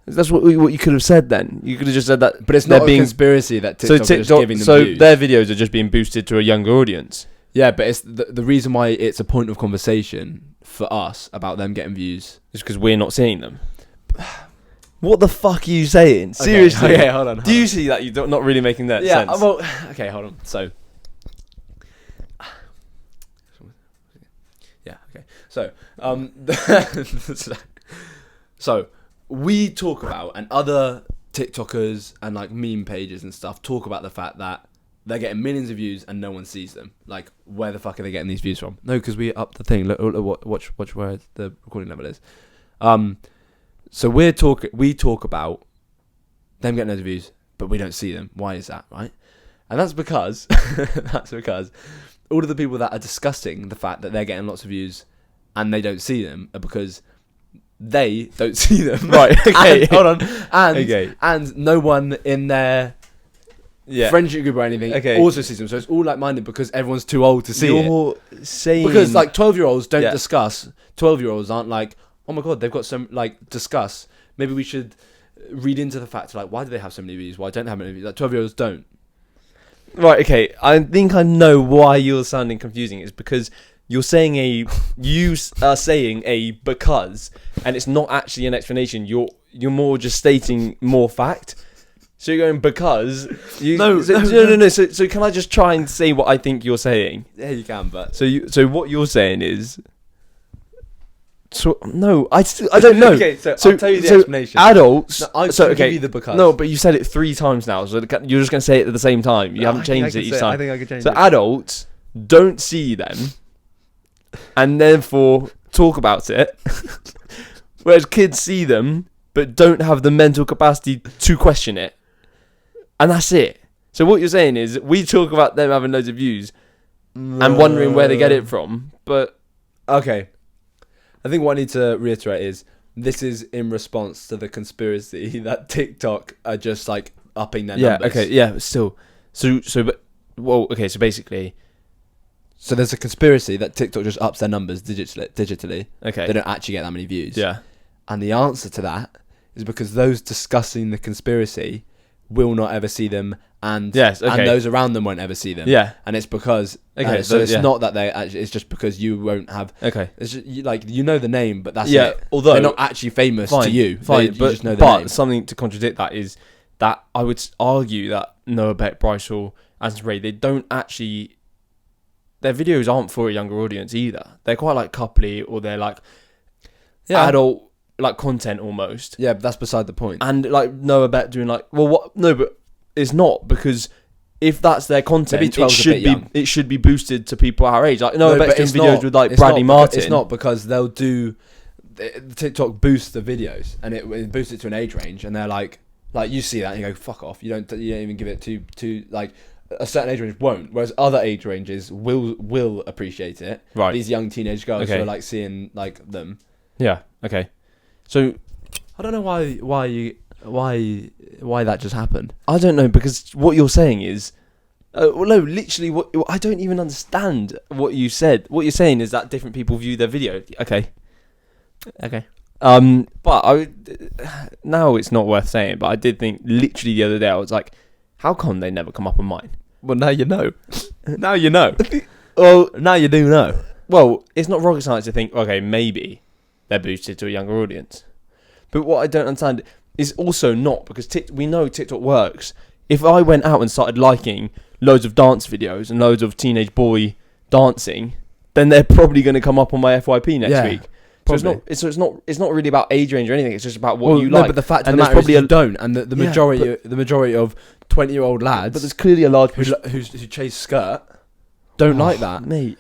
That's what you could have said then. You could have just said that.
but it's
they're
not a conspiracy that TikTok are just giving them views.
their videos are just being boosted to a younger audience.
Yeah, but it's the reason why it's a point of conversation for us about them getting views.
Just because we're not seeing them. What the fuck are you saying? Seriously?
Okay, hold on.
Do you see that you're not really making that
Yeah,
sense?
well, okay, hold on. So, yeah, okay. So, so we talk about, and other TikTokers and like meme pages and stuff talk about the fact that they're getting millions of views and no one sees them. Like, where the fuck are they getting these views from? No, because we upped the thing. Look, watch where the recording level is. So we talk about them getting those views, but we don't see them. Why is that, right? And that's because all of the people that are discussing the fact that they're getting lots of views and they don't see them are because they don't see them.
Right, okay.
And, hold on. And
Okay.
and no one in their friendship group or anything also sees them. So it's all like-minded because everyone's too old to see it.
You're saying...
Because like 12-year-olds don't
Yeah.
discuss. 12-year-olds aren't like, oh my god, they've got some, like, discuss. Maybe we should read into the fact, like, why do they have so many views? Why don't they have many views? Like, 12-year-olds don't.
Right, okay. I think I know why you're sounding confusing. It's because you're saying you are saying a because, and it's not actually an explanation. You're more just stating more fact. So you're going because you
No.
So can I just try and say what I think you're saying?
Yeah, you can, but
So what you're saying is. So no, I don't know.
Okay, so I'll tell you the explanation.
Adults.
No, I
so
can
okay,
give you the because.
No, but you said it 3 times now, so you're just going to say it at the same time. You haven't changed it each time.
I think I could change
So
it.
adults don't see them, and therefore talk about it, whereas kids see them but don't have the mental capacity to question it, and that's it. So what you're saying is we talk about them having loads of views, and wondering where they get it from. But
Okay. I think what I need to reiterate is this is in response to the conspiracy that TikTok are just like upping their numbers.
okay, yeah, still. So basically,
So there's a conspiracy that TikTok just ups their numbers digitally.
okay,
They don't actually get that many views.
yeah,
And the answer to that is because those discussing the conspiracy will not ever see them, and
yes, okay,
and those around them won't ever see them.
yeah,
And it's because
okay,
so it's
yeah.
not that they actually. It's just because you won't have.
okay,
It's just, you know the name, but that's
yeah.
it.
Although
They're not actually famous
fine,
to you.
fine,
You
but
just know the name.
something to contradict that is that I would argue that Noah Beck, Bryce, or Anthony Ray, they don't actually. Their videos aren't for a younger audience either. They're quite like coupley, or they're like adult like content almost.
Yeah, but that's beside the point.
And like Noah Beck doing like, well, what? No, but it's not, because if that's their content,
Maybe 12's a bit young.
it should be boosted to people our age. Like Noah Beck's doing
it's
videos
not-
with like
it's
Bradley
not
Martin.
It's not because they'll do. The TikTok boosts the videos, and it boosts it to an age range, and they're like you see that and you go fuck off. You don't even give it to like a certain age range won't, whereas other age ranges will appreciate it.
Right.
These young teenage girls
Okay.
who are like seeing like them.
Yeah. Okay. So
I don't know why that just happened.
I don't know, because what you're saying is, well, no, literally, what I don't even understand what you said. What you're saying is that different people view their video. Okay. But now it's not worth saying. But I did think literally the other day I was like, how come they never come up on mine?
Well, now you know. Now you know.
Well,
Now you do know.
well, it's not rocket science to think, okay, maybe they're boosted to a younger audience. But what I don't understand is also not, because we know TikTok works. If I went out and started liking loads of dance videos and loads of teenage boy dancing, then they're probably going to come up on my FYP next week. So it's not really about age range or anything. It's just about what you like.
But the fact
And
of the
there's
matter is
probably
you don't, and the
Yeah,
majority of 20-year-old lads,
But there's clearly a large
who chase skirt, don't like that.
mate.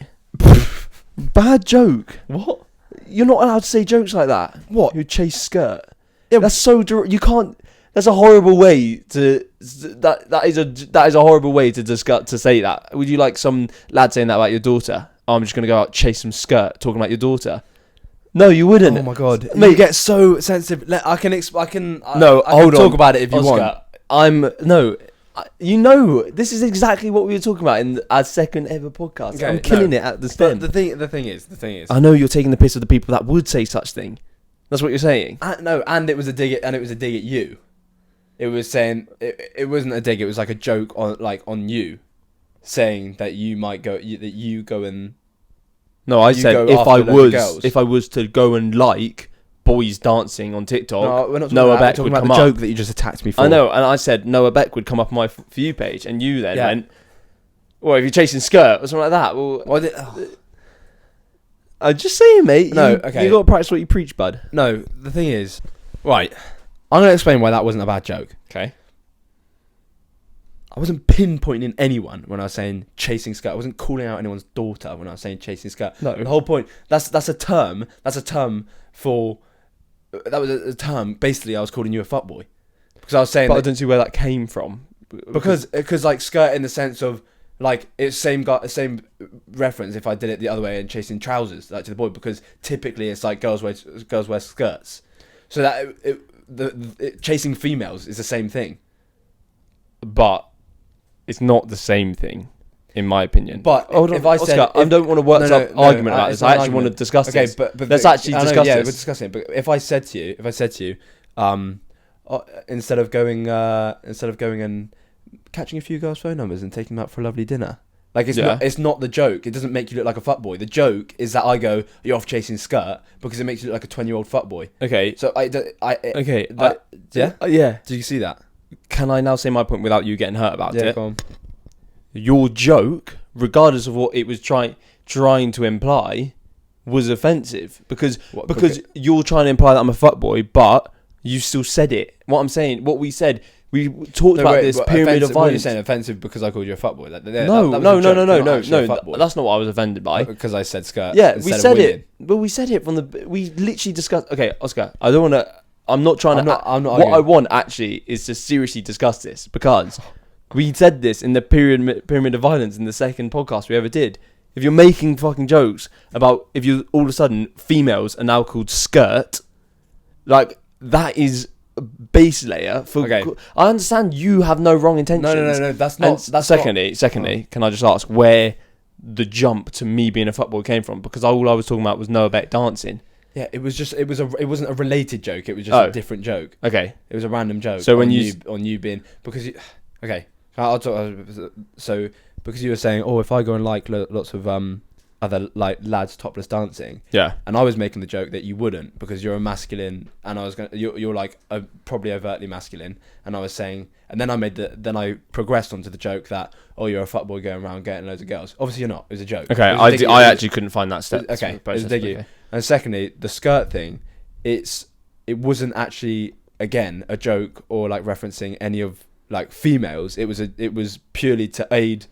Bad joke.
What?
You're not allowed to say jokes like that.
What?
Who chase skirt? Yeah, that's so. You can't. That's a horrible way to. That is a horrible way to discuss, to say that. Would you like some lad saying that about your daughter? Oh, I'm just gonna go out chase some skirt, talking about your daughter. No, you wouldn't.
Oh my god,
Mate,
you get so sensitive. I can
No, hold on.
talk about it if you
Oscar,
want.
You know, this is exactly what we were talking about in our second ever podcast.
Okay,
I'm killing
no.
it at the stem.
But the thing is,
I know you're taking the piss of the people that would say such thing. That's what you're saying.
and it was a dig at you. It was saying it wasn't a dig. It was like a joke on you, saying that you might go that you go and.
No, I
You
said
go
if
after
I was to go and like boys dancing on TikTok,
No, we're not talking
Noah
about that.
Beck
We're
would
talking
come
about the
up.
joke that you just attacked me for.
I know, and I said Noah Beck would come up on my For You page, and you then went, well, if you're chasing skirt or something like that, well, I'm just saying, mate.
No,
you
okay.
got to practice what you preach, bud.
No, the thing is, right. I'm gonna explain why that wasn't a bad joke.
Okay.
I wasn't pinpointing anyone when I was saying chasing skirt. I wasn't calling out anyone's daughter when I was saying chasing skirt.
No.
The whole point. That's a term. That's a term for. That was a term. Basically, I was calling you a fuckboy because I was saying.
But I don't see where that came from.
Because like skirt in the sense of like it's same reference if I did it the other way and chasing trousers like to the boy, because typically it's like girls wear skirts. So that chasing females is the same thing.
But it's not the same thing, in my opinion.
But if I said,
Oscar, I don't want to work up argument about this. I actually want to discuss this.
But
let's actually discuss
yeah,
this.
we're discussing it. But if I said to you, instead of going and catching a few girls' phone numbers and taking them out for a lovely dinner, like it's not the joke. It doesn't make you look like a fuckboy. The joke is that I go, you're off chasing skirt, because it makes you look like a 20-year-old fuckboy.
Okay.
So
Yeah.
Do you see that?
Can I now say my point without you getting hurt about it?
Go on.
Your joke, regardless of what it was trying to imply, was offensive because you're trying to imply that I'm a fuckboy, but you still said it. What I'm saying, what we said, we talked about this pyramid of
What are you
violence.
saying? Offensive because I called you a fuckboy?
No. That's not what I was offended by.
Because I said skirt.
Yeah, we said it, but we said it from the. We literally discussed. Okay, Oscar, I don't want to. I'm not trying to.
I'm not
what
arguing.
I want actually is to seriously discuss this because We said this in the pyramid of violence in the second podcast we ever did. If you're making fucking jokes about if you all of a sudden females are now called skirt, like that is a base layer for.
Okay.
I understand you have no wrong intentions.
No. That's not. That's
Secondly, can I just ask where the jump to me being a fuckboy came from? Because all I was talking about was Noah Beck dancing.
Yeah, it wasn't a related joke. It was just a different joke.
Okay.
It was a random joke.
So when
on you being because you, okay, I'll talk. So because you were saying, if I go and like lots of other like lads topless dancing,
yeah,
and I was making the joke that you wouldn't because you're a masculine, and I was going you're like probably overtly masculine, and I was saying, and then I progressed onto the joke that you're a fuckboy going around getting loads of girls. Obviously you're not. It was a joke.
Okay, I actually couldn't find that step.
Okay, it was diggy. And secondly, the skirt thing, it wasn't actually again a joke or like referencing any of like females. It was purely to aid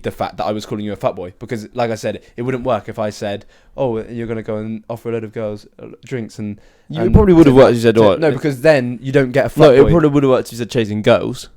the fact that I was calling you a fuckboy, because like I said, it wouldn't work if I said, you're gonna go and offer a load of girls drinks and
you probably would have worked. You said
no, because then you don't get a fuckboy.
No, it probably would have worked. You said chasing girls.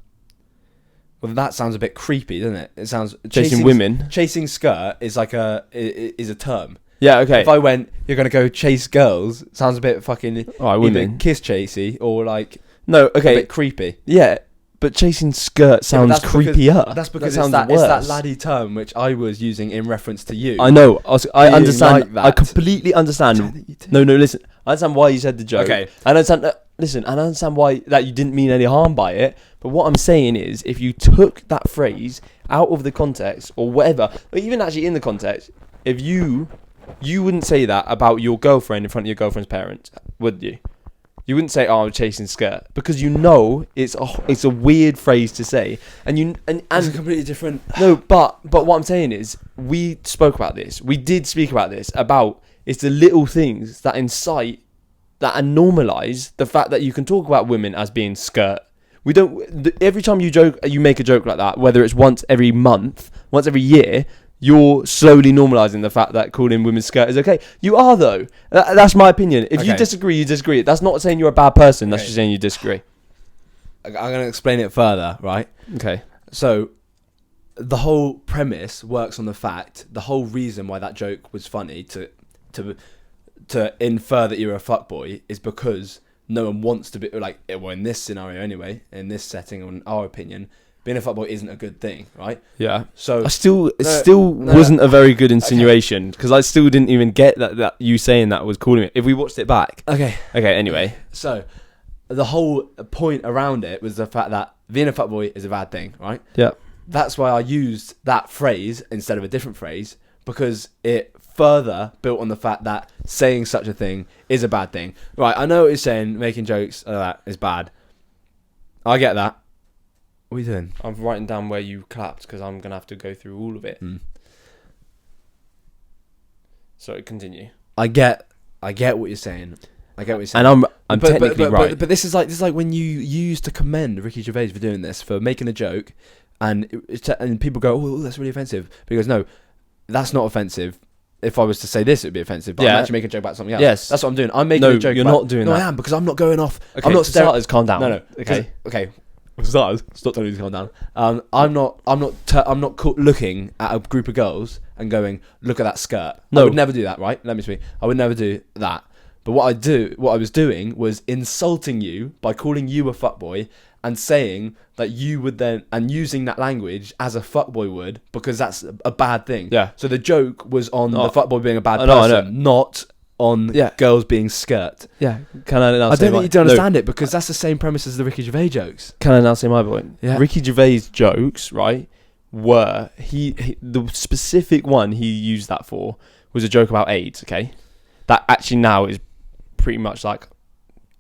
Well, that sounds a bit creepy, doesn't it? It sounds
chasing women.
Chasing skirt is like is a term.
Yeah, okay.
If I went, you're gonna go chase girls, sounds a bit fucking
I wouldn't.
Kiss chasey or like
no, okay,
a bit creepy.
Yeah, but chasing skirt sounds creepier.
That's because
it's
that laddie term which I was using in reference to you.
I know. I understand.
Like that.
I completely understand. No, listen. I understand why you said the joke.
Okay.
I understand. Listen, I understand why that you didn't mean any harm by it. But what I'm saying is, if you took that phrase out of the context or whatever, or even actually in the context, if you wouldn't say that about your girlfriend in front of your girlfriend's parents, would you? You wouldn't say, "I'm chasing skirt," because you know it's a weird phrase to say, and
it's a completely different.
No, but what I'm saying is, we spoke about this. We did speak about this. About it's the little things that incite, that normalize the fact that you can talk about women as being skirt. We don't. Every time you make a joke like that, whether it's once every month, once every year, you're slowly normalising the fact that calling women skirt is okay. You are, though. That's my opinion. If you disagree, you disagree. That's not saying you're a bad person. That's just saying you disagree.
I'm going to explain it further, right?
Okay.
So, the whole premise works on the fact, the whole reason why that joke was funny to infer that you're a fuckboy is because no one wants to be, like, well, in this scenario anyway, in this setting, in our opinion, being a fuckboy isn't a good thing, right?
Yeah.
So
it still wasn't a very good insinuation, because I still didn't even get that you saying that was calling it. If we watched it back.
Okay.
Anyway.
So the whole point around it was the fact that being a fuckboy is a bad thing, right?
Yeah.
That's why I used that phrase instead of a different phrase, because it further built on the fact that saying such a thing is a bad thing. Right, I know what you're saying, making jokes like that is bad. I get that. What are you doing?
I'm writing down where you clapped because I'm going to have to go through all of it. So continue.
I get what you're saying.
And I'm technically right.
But this is like when you used to commend Ricky Gervais for doing this, for making a joke, and people go, "Oh, that's really offensive." But he goes, "No, that's not offensive. If I was to say this, it would be offensive. But I'm actually making a joke about something else."
Yes,
that's what I'm doing. I'm making a joke.
You're not doing that.
No, I am, because I'm not going off.
Okay,
I'm not
starters, calm down.
No. Okay. Stop telling me to calm down. I'm not looking at a group of girls and going, "Look at that skirt."
No.
I would never do that, right? Let me speak. I would never do that. But what I was doing was insulting you by calling you a fuckboy and saying that you would then, and using that language as a fuckboy would, because that's a bad thing.
Yeah.
So the joke was on the fuckboy being a bad
I know.
person, not on girls being skirt.
Yeah. Can I now
I
say
don't think you don't understand it, because that's the same premise as the Ricky Gervais jokes.
Can I now say my point?
Yeah.
Ricky Gervais' jokes, right, were the specific one he used that for was a joke about AIDS. Okay, that actually now is pretty much like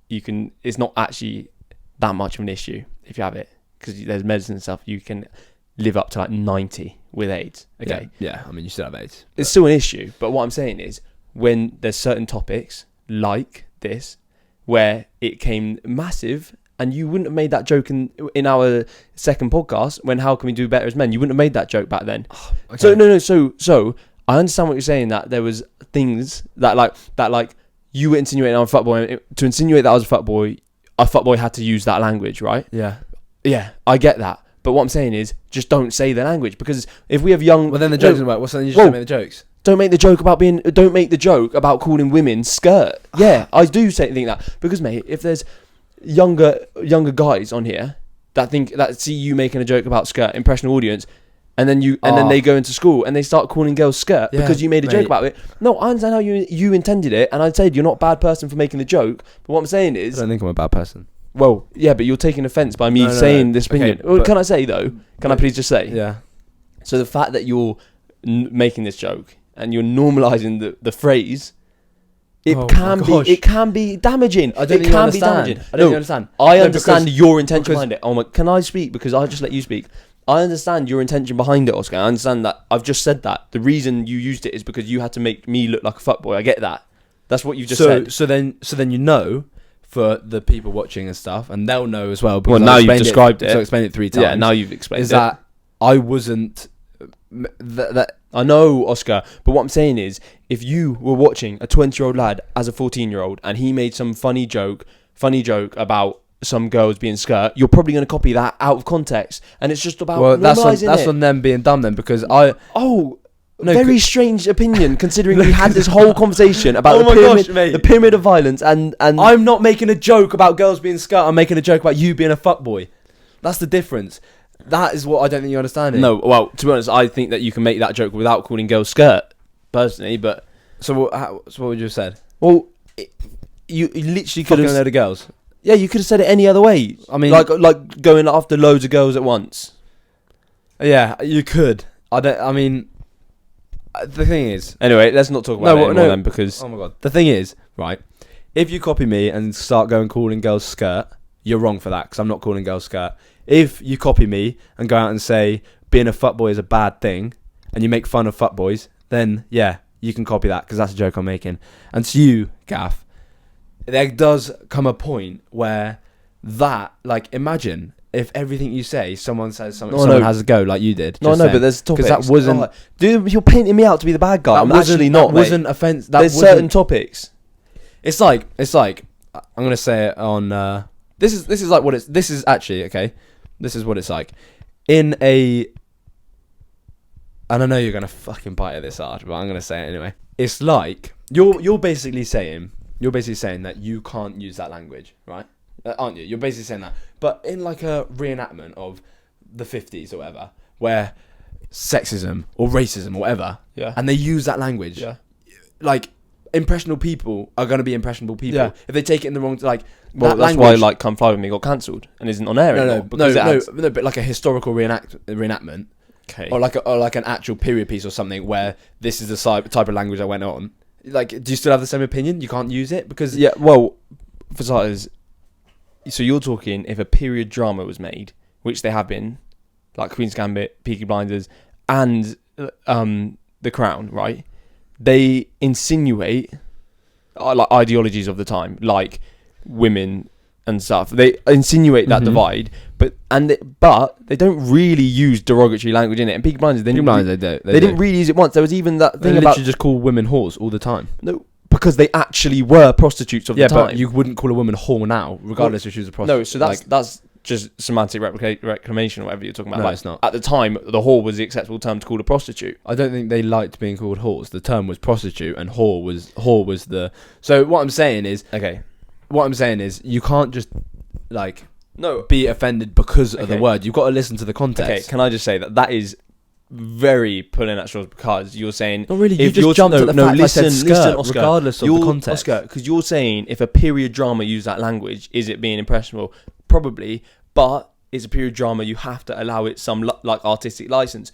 it's not actually that much of an issue if you have it, because there's medicine and stuff. You can live up to like 90 with AIDS. Okay.
Yeah. I mean, you still have AIDS.
It's still an issue, but what I'm saying is, when there's certain topics like this where it came massive, and you wouldn't have made that joke in our second podcast when How Can We Do Better as Men, you wouldn't have made that joke back then. Okay. So I understand what you're saying, that there was things that you were insinuating I'm a fuckboy. To insinuate that I was a fuckboy had to use that language, right?
Yeah.
Yeah, I get that. But what I'm saying is, just don't say the language, because if we have young,
Well, then the jokes are about. What's something you just don't make the jokes?
Don't make the joke about calling women skirt. Yeah, I do think that, because mate, if there's younger guys on here that see you making a joke about skirt, impressionable audience, and then then they go into school and they start calling girls skirt because you made a joke about it. No, I understand how you intended it, and I said you're not a bad person for making the joke. But what I'm saying is,
I don't think I'm a bad person.
Well, yeah, but you're taking offence by me saying this opinion.
Okay,
well, can I say though? Can I please just say?
Yeah.
So the fact that you're making this joke and you're normalising the phrase, it can be damaging.
I don't understand. I don't understand.
I understand your intention behind it. Oh my! Can I speak? Because I just let you speak. I understand your intention behind it, Oscar. I understand that. I've just said that. The reason you used it is because you had to make me look like a fuckboy. I get that. That's what you just said.
So then you know, for the people watching and stuff, and they'll know as well.
Well, now you've described it.
So I explained it 3 times.
Yeah, now you've explained it.
Is that I wasn't... That
I know, Oscar, but what I'm saying is, if you were watching a 20-year-old lad as a 14-year-old and he made some funny joke about some girls being skirt, you're probably going to copy that out of context, and it's just about normalising
that's on them being dumb then, because
very strange opinion considering we had this whole conversation about the pyramid of violence, and
I'm not making a joke about girls being skirt. I'm making a joke about you being a fuckboy. That's the difference. That is what I don't think you understand.
No, well, to be honest, I think that you can make that joke without calling girls skirt, personally. But
so what would you have said?
Well, you literally could have
a load of girls.
Yeah, you could have said it any other way. I mean, like going after loads of girls at once.
Yeah, you could. I mean, the thing is.
Anyway, let's not talk about it anymore then, because.
Oh my god. The thing is, right? If you copy me and start calling girls skirt, you're wrong for that, because I'm not calling girls skirt. If you copy me and go out and say being a fuckboy is a bad thing, and you make fun of fuckboys, then yeah, you can copy that, because that's a joke I'm making. And to you, Gaff, there does come a point where that, like, imagine if everything you say, someone says something, someone has a go like you did.
But there's topics.
Because that wasn't...
dude, you're painting me out to be the bad guy. I'm actually not,
That wasn't offense.
There's certain topics.
It's like, I'm going to say it on... This is like what it's... This is actually, okay, this is what it's like. In a... And I know you're going to fucking bite at this hard, but I'm going to say it anyway. It's like, you're basically saying that you can't use that language, right? Aren't you? You're basically saying that. But in like a reenactment of the 50s or whatever, where sexism or racism or whatever, and they use that language, like, impressionable people are going to be impressionable people. Yeah. If they take it in the wrong... Like,
well, that's language, why, like, Come Fly With Me got cancelled and isn't on air anymore.
No, but like a historical reenactment, okay, or like an actual period piece or something where this is the type of language that went on. Like, do you still have the same opinion? You can't use it because...
Yeah, well, for starters, so you're talking if a period drama was made, which they have been, like Queen's Gambit, Peaky Blinders, and The Crown, right? They insinuate like ideologies of the time, like women and stuff. They insinuate that divide, but they don't really use derogatory language in it. And Peaky Blinders, they didn't really use it once. There was even that thing about
just call women whores all the time.
No, because they actually were prostitutes of the time.
But you wouldn't call a woman whore now, regardless if she was a prostitute.
No, so that's just semantic reclamation or whatever you're talking about.
No,
like,
it's not.
At the time, the whore was the acceptable term to call a prostitute.
I don't think they liked being called whores. The term was prostitute, and whore was the... So what I'm saying is...
Okay.
What I'm saying is, you can't just, like... No. Be offended because of the word. You've got to listen to the context.
Okay, can I just say that is very pulling at straws, because you're saying...
Not really, you just jumped at the fact I said skirt,
Oscar,
regardless of the context.
Oscar, because you're saying if a period drama used that language, is it being impressionable? Probably, but... It's a period drama, you have to allow it some like artistic license.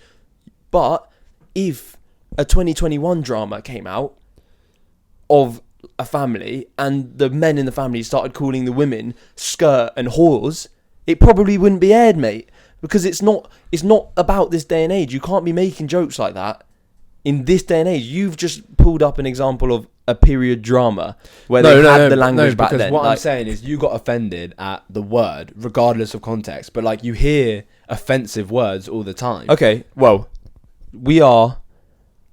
But if a 2021 drama came out of a family and the men in the family started calling the women skirt and whores, it probably wouldn't be aired, mate, because it's not about this day and age. You can't be making jokes like that in this day and age. You've just pulled up an example of a period drama where they had the language back then.
Because what I'm saying is, you got offended at the word regardless of context, but like, you hear offensive words all the time.
Okay, well, we are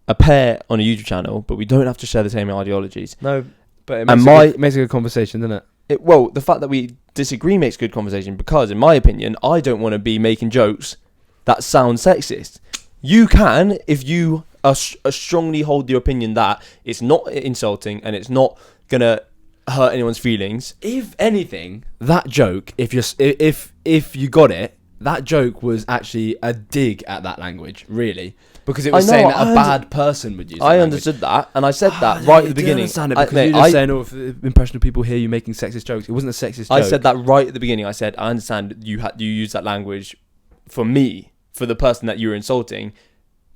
a pair on a YouTube channel, but we don't have to share the same ideologies.
No, but it makes a good conversation, doesn't it?
the fact that we disagree makes good conversation because, in my opinion, I don't want to be making jokes that sound sexist. You can, if you strongly hold the opinion that it's not insulting and it's not gonna hurt anyone's feelings.
If anything, that joke, if you got it, that joke was actually a dig at that language, really, because it was saying that a bad person would use.
I understood that, and I said that right at the beginning.
I understand it because you're just saying, "Oh, if the impression of people hear you making sexist jokes." It wasn't a sexist joke.
I said that right at the beginning. I said I understand you use that language for me, for the person that you were insulting,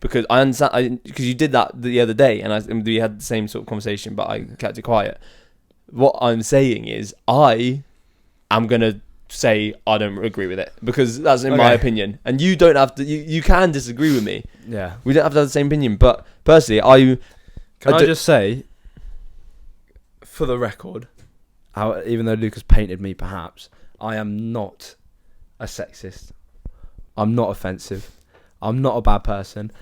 because I understand because you did that the other day, and we had the same sort of conversation, but I kept it quiet. What I'm saying is, I am gonna say I don't agree with it because that's in my opinion, and you don't have to. You can disagree with me.
Yeah,
we don't have to have the same opinion, but personally, I
just say, for the record, even though Lucas painted me, perhaps I am not a sexist. I'm not offensive. I'm not a bad person.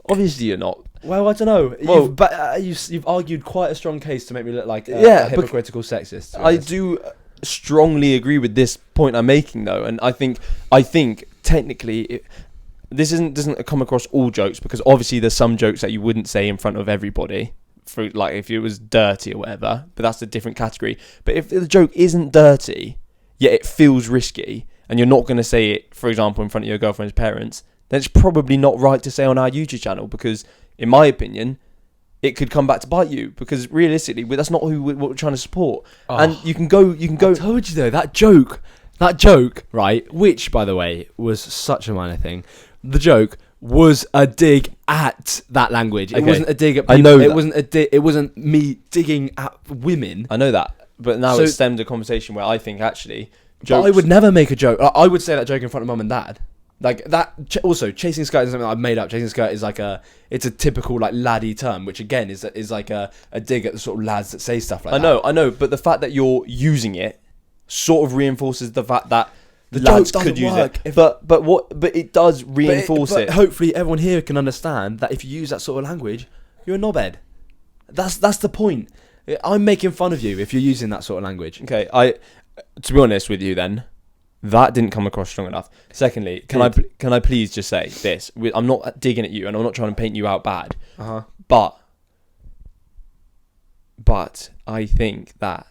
Obviously, you're not.
Well, I don't know.
Well,
you've argued quite a strong case to make me look like a hypocritical sexist.
I do strongly agree with this point I'm making, though, and I think technically this doesn't come across all jokes, because obviously there's some jokes that you wouldn't say in front of everybody, for like if it was dirty or whatever, but that's a different category. But if the joke isn't dirty, yet it feels risky, and you're not going to say it, for example, in front of your girlfriend's parents, then it's probably not right to say on our YouTube channel, because in my opinion, it could come back to bite you, because realistically, that's not who we're trying to support. Oh, and you can go. I
told you though, that joke, right? Which, by the way, was such a minor thing. The joke was a dig at that language. It wasn't a dig at people.
I know
it wasn't a dig. It wasn't me digging at women.
I know that, but now it stemmed a conversation where I think actually,
jokes, I would never make a joke. I would say that joke in front of mum and dad. Like that. Also, chasing skirt is something that I've made up. Chasing skirt is like it's a typical like laddie term, which again is like a dig at the sort of lads that say stuff like that.
I know, but the fact that you're using it sort of reinforces the fact that
the
lads
joke
could use
work
it. But it does reinforce it.
Hopefully, everyone here can understand that if you use that sort of language, you're a knobhead. That's the point. I'm making fun of you if you're using that sort of language.
Okay, to be honest with you, then. That didn't come across strong enough. Secondly, can I please just say this? I'm not digging at you, and I'm not trying to paint you out bad. But I think that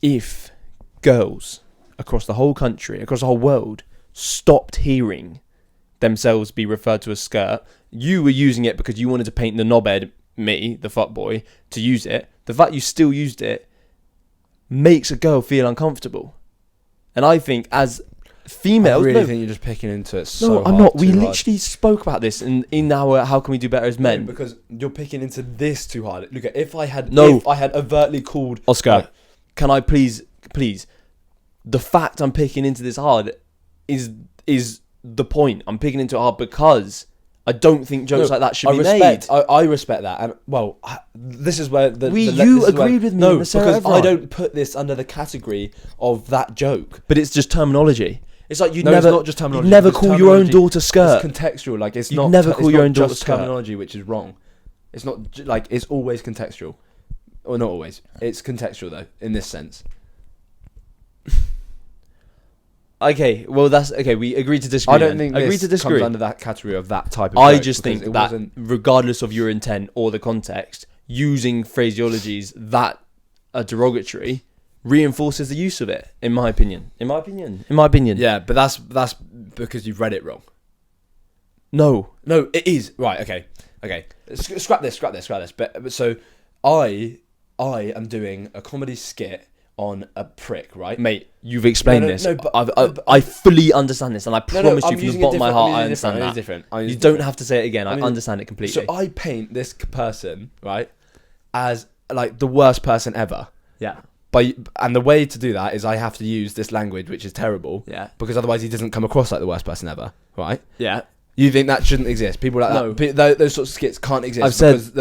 if girls across the whole country, across the whole world, stopped hearing themselves be referred to as skirt, you were using it because you wanted to paint the knobhead, me, the fuckboy, to use it. The fact you still used it makes a girl feel uncomfortable. And I think as females...
I really think you're just picking into it so hard.
No, I'm not. We literally spoke about this in our How Can We Do Better as Men.
No, because you're picking into this too hard. Look, if I had overtly called...
Oscar, can I please... The fact I'm picking into this hard is the point. I'm picking into it hard because... I don't think jokes like that should be made.
I respect that, and well, this is where
you agreed with me.
No, because I don't put this under the category of that joke.
But it's just terminology. It's like
it's not just terminology.
You never call your own daughter skirt.
It's contextual. Like it's
you
not.
Never call your own daughter
skirt. Terminology, which is wrong. It's not like it's always contextual, or not always. It's contextual though, in this sense.
Okay, well that's okay. We agree to disagree.
I don't think this comes under that category of that type of. I
just think that regardless of your intent or the context, using phraseologies that are derogatory reinforces the use of it. In my opinion.
Yeah, but that's because you've read it wrong. No, it is right. Okay. Scrap this. But so I am doing a comedy skit on a prick, right?
Mate, you've explained this. No, but I fully understand this, and I promise you from the bottom of my heart I understand that.
Different.
You don't have to say it again. I understand it completely.
So I paint this person, right, as like the worst person ever.
Yeah.
And the way to do that is I have to use this language, which is terrible.
Yeah.
Because otherwise he doesn't come across like the worst person ever, right?
Yeah.
You think that shouldn't exist? People like that. Those sorts of skits can't exist because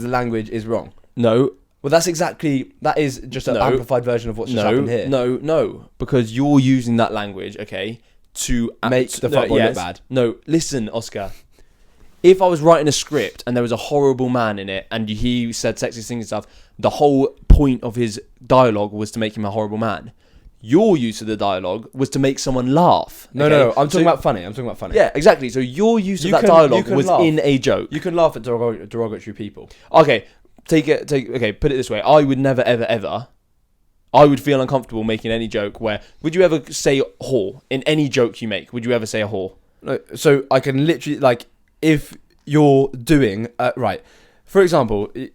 the language is wrong.
No.
Well, that is just an amplified version of what's just happened here.
No, because you're using that language, okay, to
make the fuckboy look bad.
No, listen, Oscar. if I was writing a script and there was a horrible man in it and he said sexist things and stuff, the whole point of his dialogue was to make him a horrible man. Your use of the dialogue was to make someone laugh.
No. I'm talking about funny.
Yeah, exactly. So your use of that dialogue was
laugh.
in a joke.
You can laugh at derogatory people.
Okay, put it this way. I would never, ever, ever. I would feel uncomfortable making any joke where... Would you ever say whore? In any joke you make, would you ever say a whore?
No, so I can literally, like, if you're doing... right, for example, this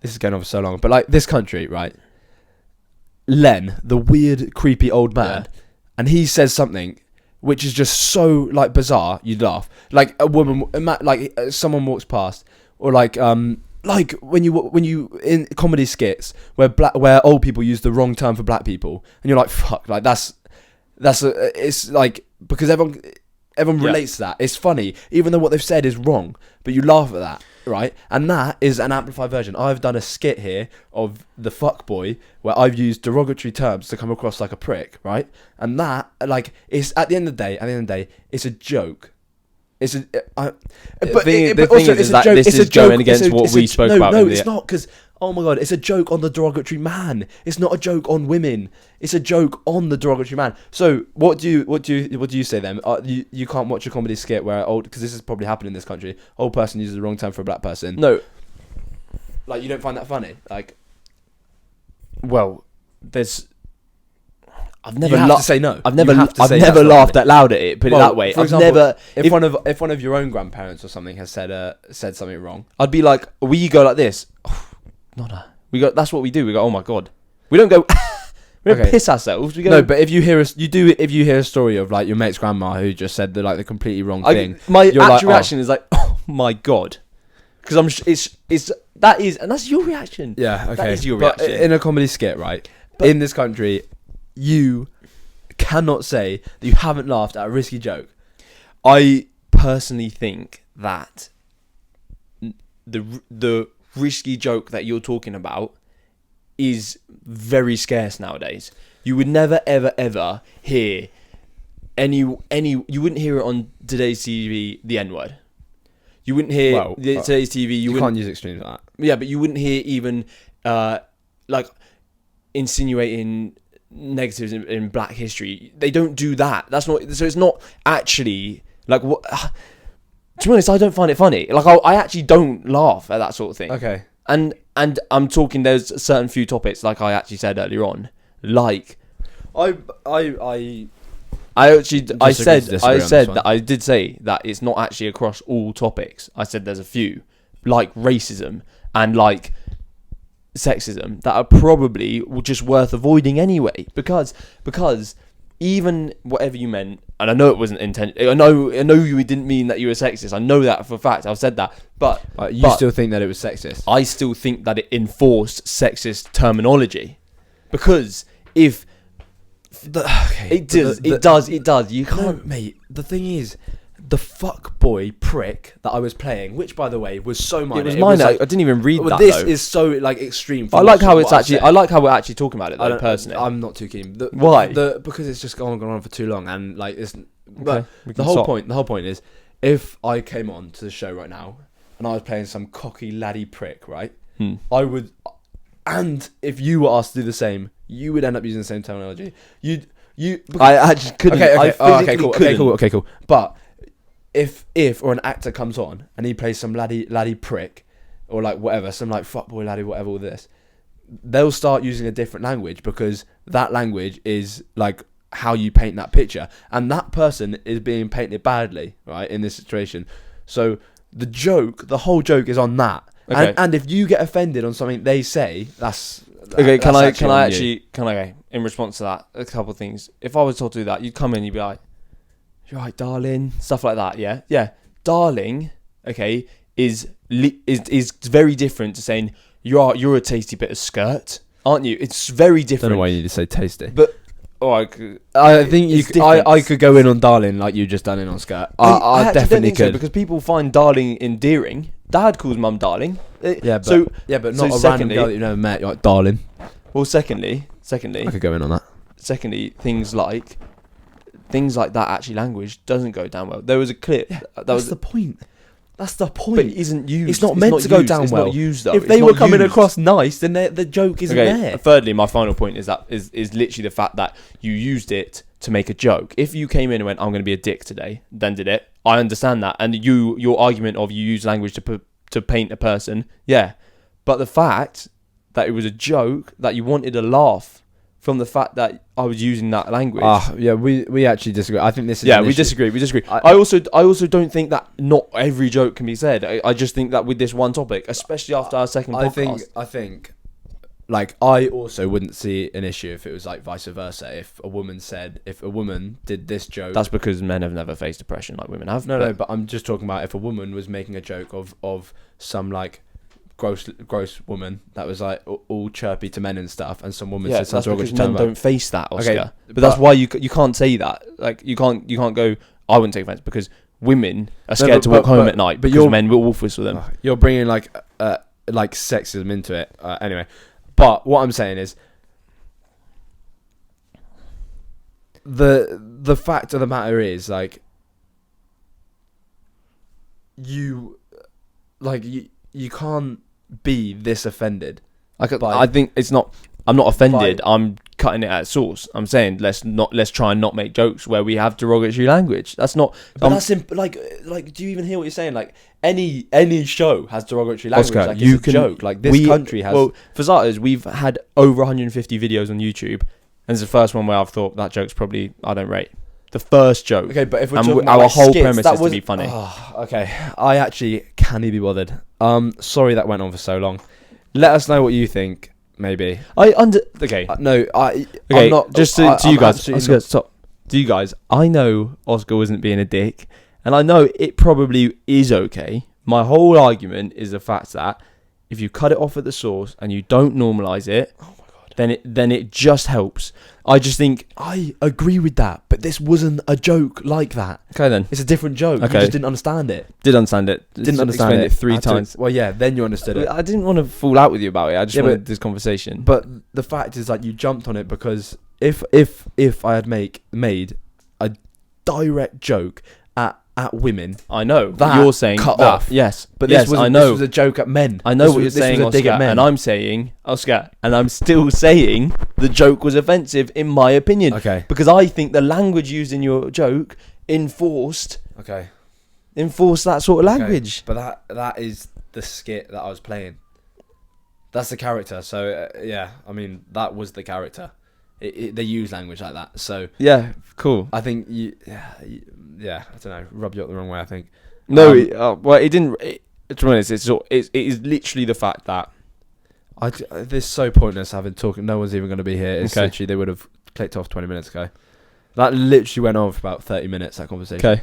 is going on for so long, but, like, this country, right? Len, the weird, creepy old man, and he says something which is just so, like, bizarre, you'd laugh. Like, a woman... Like, someone walks past, or, like when you in comedy skits where old people use the wrong term for black people, and you're like, fuck, like it's like, because everyone relates to that. It's funny, even though what they've said is wrong, but you laugh at that, right? And that is an amplified version. I've done a skit here of the fuck boy where I've used derogatory terms to come across like a prick, right? And that, like, is at the end of the day, it's a joke. It's a,
the thing is that this is going against what we spoke about.
No, it's not, because, oh my God, it's a joke on the derogatory man. It's not a joke on women. It's a joke on the derogatory man. So what do you say then? You can't watch a comedy skit where because this has probably happened in this country, old person uses the wrong term for a black person.
No,
like, you don't find that funny? Like,
well, there's...
I've never to say no.
I've never laughed that loud at it. Put it that way.
For example, if one of your own grandparents or something has said something wrong,
I'd be like, we go like this. That's what we do. We go, oh my God. We don't go. We don't piss ourselves. We go.
No, but if you hear a story of, like, your mate's grandma who just said the completely wrong thing,
my actual reaction is like, oh my God, because that's your reaction.
Yeah, okay.
That is your reaction.
In a comedy skit, right? But in this country, you cannot say that you haven't laughed at a risky joke.
I personally think that the risky joke that you're talking about is very scarce nowadays. You would never, ever, ever hear you wouldn't hear it on today's TV, the N-word. You wouldn't hear today's TV. You
can't use extremes like that.
Yeah, but you wouldn't hear even like insinuating negatives in black history. They don't do that. That's not. So it's not actually like what. To be honest, I don't find it funny. Like I actually don't laugh at that sort of thing.
Okay.
And I'm talking. There's a certain few topics, like I actually said earlier on. Like I said that I did say that it's not actually across all topics. I said there's a few, like racism and like sexism, that are probably just worth avoiding anyway, because even whatever you meant, and I know it wasn't intentional, I know you didn't mean that you were sexist, I know that for a fact, I've said that, but
you still think that it was sexist?
I still think that it enforced sexist terminology, because if it does, you can't,
mate. The thing is, the fuck boy prick that I was playing, which by the way was so minor.
It was minor. I didn't even read that.
This is so like extreme.
I like how we're actually talking about it though, personally.
I'm not too keen.
Why?
Because it's just gone on for too long, and like it's.
Okay,
but the whole point is, if I came on to the show right now and I was playing some cocky laddie prick, right? I would, and if you were asked to do the same, you would end up using the same terminology. I actually couldn't. Okay, cool. But if or an actor comes on and he plays some laddie prick, or like whatever, some like fuckboy laddie, whatever, all this, they'll start using a different language, because that language is like how you paint that picture, and that person is being painted badly, right, in this situation. So the whole joke is on that. Okay. And if you get offended on something they say, that's
okay. Can I in response to that, a couple of things. If I was told to do that, you'd come in, you'd be like, "You're right, darling," stuff like that. Yeah, darling. Okay, is very different to saying you're a tasty bit of skirt, aren't you? It's very different.
I don't know why you need to say tasty,
but
I think I could go in on darling like you just done in on skirt. I definitely could,
because people find darling endearing. Dad calls mum darling.
But not a random girl that you've never met. You're like, darling.
Well, secondly, I
could go in on that.
Secondly, things like that actually language doesn't go down well. There was a clip.
That's the point.
That's the point.
But it isn't used.
It's not meant to go down well.
It's not used, though.
If
It's
they
not
were coming
used.
across nice, then the joke isn't there.
Thirdly, my final point is that is literally the fact that you used it to make a joke. If you came in and went, "I'm going to be a dick today," then did it. I understand that, and your argument of you use language to paint a person, yeah. But the fact that it was a joke, that you wanted a laugh from the fact that I was using that language.
Yeah, we actually disagree. I think this is
We disagree. I also don't think that not every joke can be said. I just think that with this one topic, especially after our second podcast.
I think like I also wouldn't see an issue if it was like vice versa. If a woman did this joke,
That's because men have never faced depression like women have.
no, but I'm just talking about if a woman was making a joke of some like gross woman that was like all chirpy to men and stuff, and some woman said
that's
something
because
derogatory
men
to
don't face that, Oscar.
Okay,
but that's why you can't say that. Like you can't go. I wouldn't take offense because women are scared to walk home at night because men will wolf whistle them.
You're bringing like sexism into it anyway. But what I'm saying is the fact of the matter is like you can't be this offended.
I think it's not. I'm not offended. I'm cutting it at source. I'm saying let's try and not make jokes where we have derogatory language. That's not.
But that's like. Do you even hear what you're saying? Like any show has derogatory language.
Oscar,
like
you
it's a
can-
joke. Like this country has.
Well, for starters, we've had over 150 videos on YouTube, and it's the first one where I've thought that joke's probably I don't rate. The first joke.
Okay, but if we're
And
talking
our
about
whole
skits,
premise
that
is to
was
be funny.
Okay, I actually can't be bothered. Sorry that went on for so long. Let us know what you think. Maybe
Okay.
no.
Okay.
I'm not.
Just to
I'm
you guys.
absolutely
Oscar,
not-
stop. To you guys, I know Oscar wasn't being a dick, and I know it probably is okay. My whole argument is the fact that if you cut it off at the source and you don't normalise it, then it just helps. I just think.
I agree with that, but this wasn't a joke like that.
Okay then.
It's a different joke.
Okay.
You just didn't understand it.
Did understand it.
Didn't understand
Explained
it
three times.
Well, yeah, then you understood it.
I didn't want to fall out with you about it. I just
Yeah,
wanted
but-
this conversation.
But the fact is, like, you jumped on it because if I had made a direct joke at women,
I know
that
you're saying
cut
that,
off.
yes,
but
yes,
this
I
was
know.
this was a joke at men.
I know
This
what you're
was- this
saying,
was a dig
Oscar,
at men.
and I'm saying, Oscar, and I'm still saying the joke was offensive in my opinion.
Okay.
Because I think the language used in your joke enforced
Okay.
that sort of language.
But that is the skit that I was playing. That's the character. So yeah, I mean that was the character. They use language like that. So
Yeah, cool.
I think yeah, I don't know, rubbed you up the wrong way. I think.
No, it didn't. To be honest, it is literally the fact that
This is so pointless having talking. No one's even going to be here. It's
Okay.
literally they would have clicked off 20 minutes ago. That literally went on for about 30 minutes. That conversation.
okay.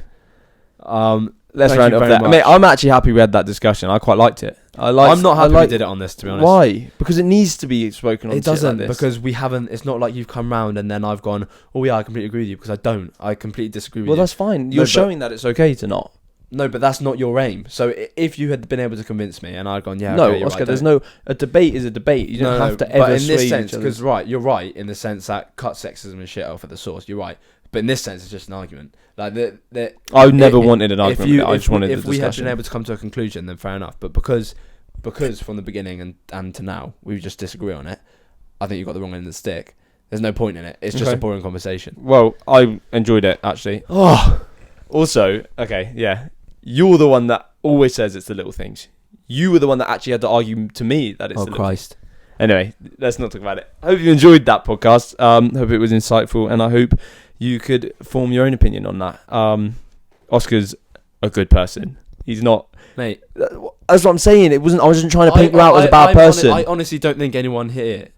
Let's
Thank
round
you
it off
very
there.
much.
Mate, I'm actually happy we had that discussion. I quite liked it.
I'm not happy we did it on this, to be honest.
Why? Because it needs to be spoken on.
It
shit
doesn't,
like this.
because we haven't. It's not like you've come round and then I've gone, oh yeah, I completely agree with you, because I don't. I completely disagree with
Well,
you.
that's fine.
No,
You're
but-
showing that it's okay to not.
No, but that's not your aim. So if you had been able to convince me and I'd gone, yeah,
No,
okay, you're
Oscar.
right,
there's
don't-
no. A debate is a debate. You don't have to
but
ever
in
sway
this sense,
each other's-
because right, you're right in the sense that cut sexism and shit off at the source. You're right, but in this sense, it's just an argument. Like
I never wanted an argument.
If
I just wanted
if
the
we had
discussion.
been able to come to a conclusion, then fair enough. But because from the beginning and to now, we just disagree on it. I think you got the wrong end of the stick. There's no point in it. It's just
Okay.
a boring conversation.
Well, I enjoyed it actually. Oh, also, okay, yeah, you're the one that always says it's the little things. You were the one that actually had to argue to me that it's the little things. Anyway, let's not talk about it. I hope you enjoyed that podcast. Hope it was insightful, and I hope you could form your own opinion on that. Oscar's a good person. He's not.
Mate,
That's what I'm saying. I wasn't trying to paint you out as a bad person.
I honestly don't think anyone here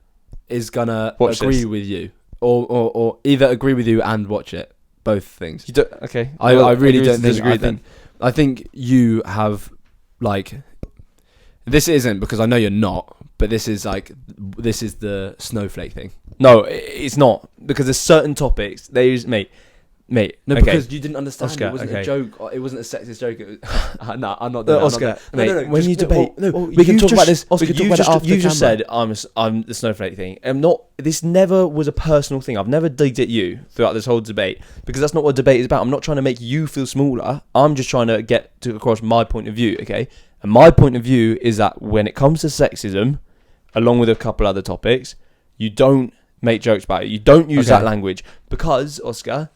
is gonna
Watch
agree
this.
with you, or either agree with you and watch it. Both things.
You don't, okay.
I really
agree
don't
to
think.
disagree
I think you have like. This isn't because I know you're not, but this is the snowflake thing.
No, it's not, because there's certain topics. Mate,
mate.
No,
okay.
because you didn't understand.
Oscar,
It wasn't
okay.
a joke. It wasn't a sexist joke. It was, no, I'm not doing that.
Oscar,
No,
mate, when
just-
you debate,
we can talk about this.
Oscar,
we can talk
you
about
just,
it after
you
the
just
camera.
said I'm the snowflake thing. I'm not. This never was a personal thing. I've never digged at you throughout this whole debate because that's not what debate is about. I'm not trying to make you feel smaller. I'm just trying to get to across my point of view. Okay, and my point of view is that when it comes to sexism, along with a couple other topics, you don't make jokes about it. You don't use that language because Oscar.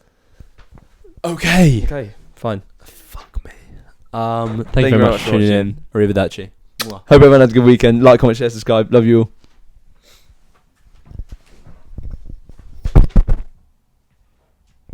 Okay, fine.
Fuck me. Thank you very much for tuning in. Arrivederci.
Hope everyone had a good weekend. Like, comment, share, subscribe. Love you all.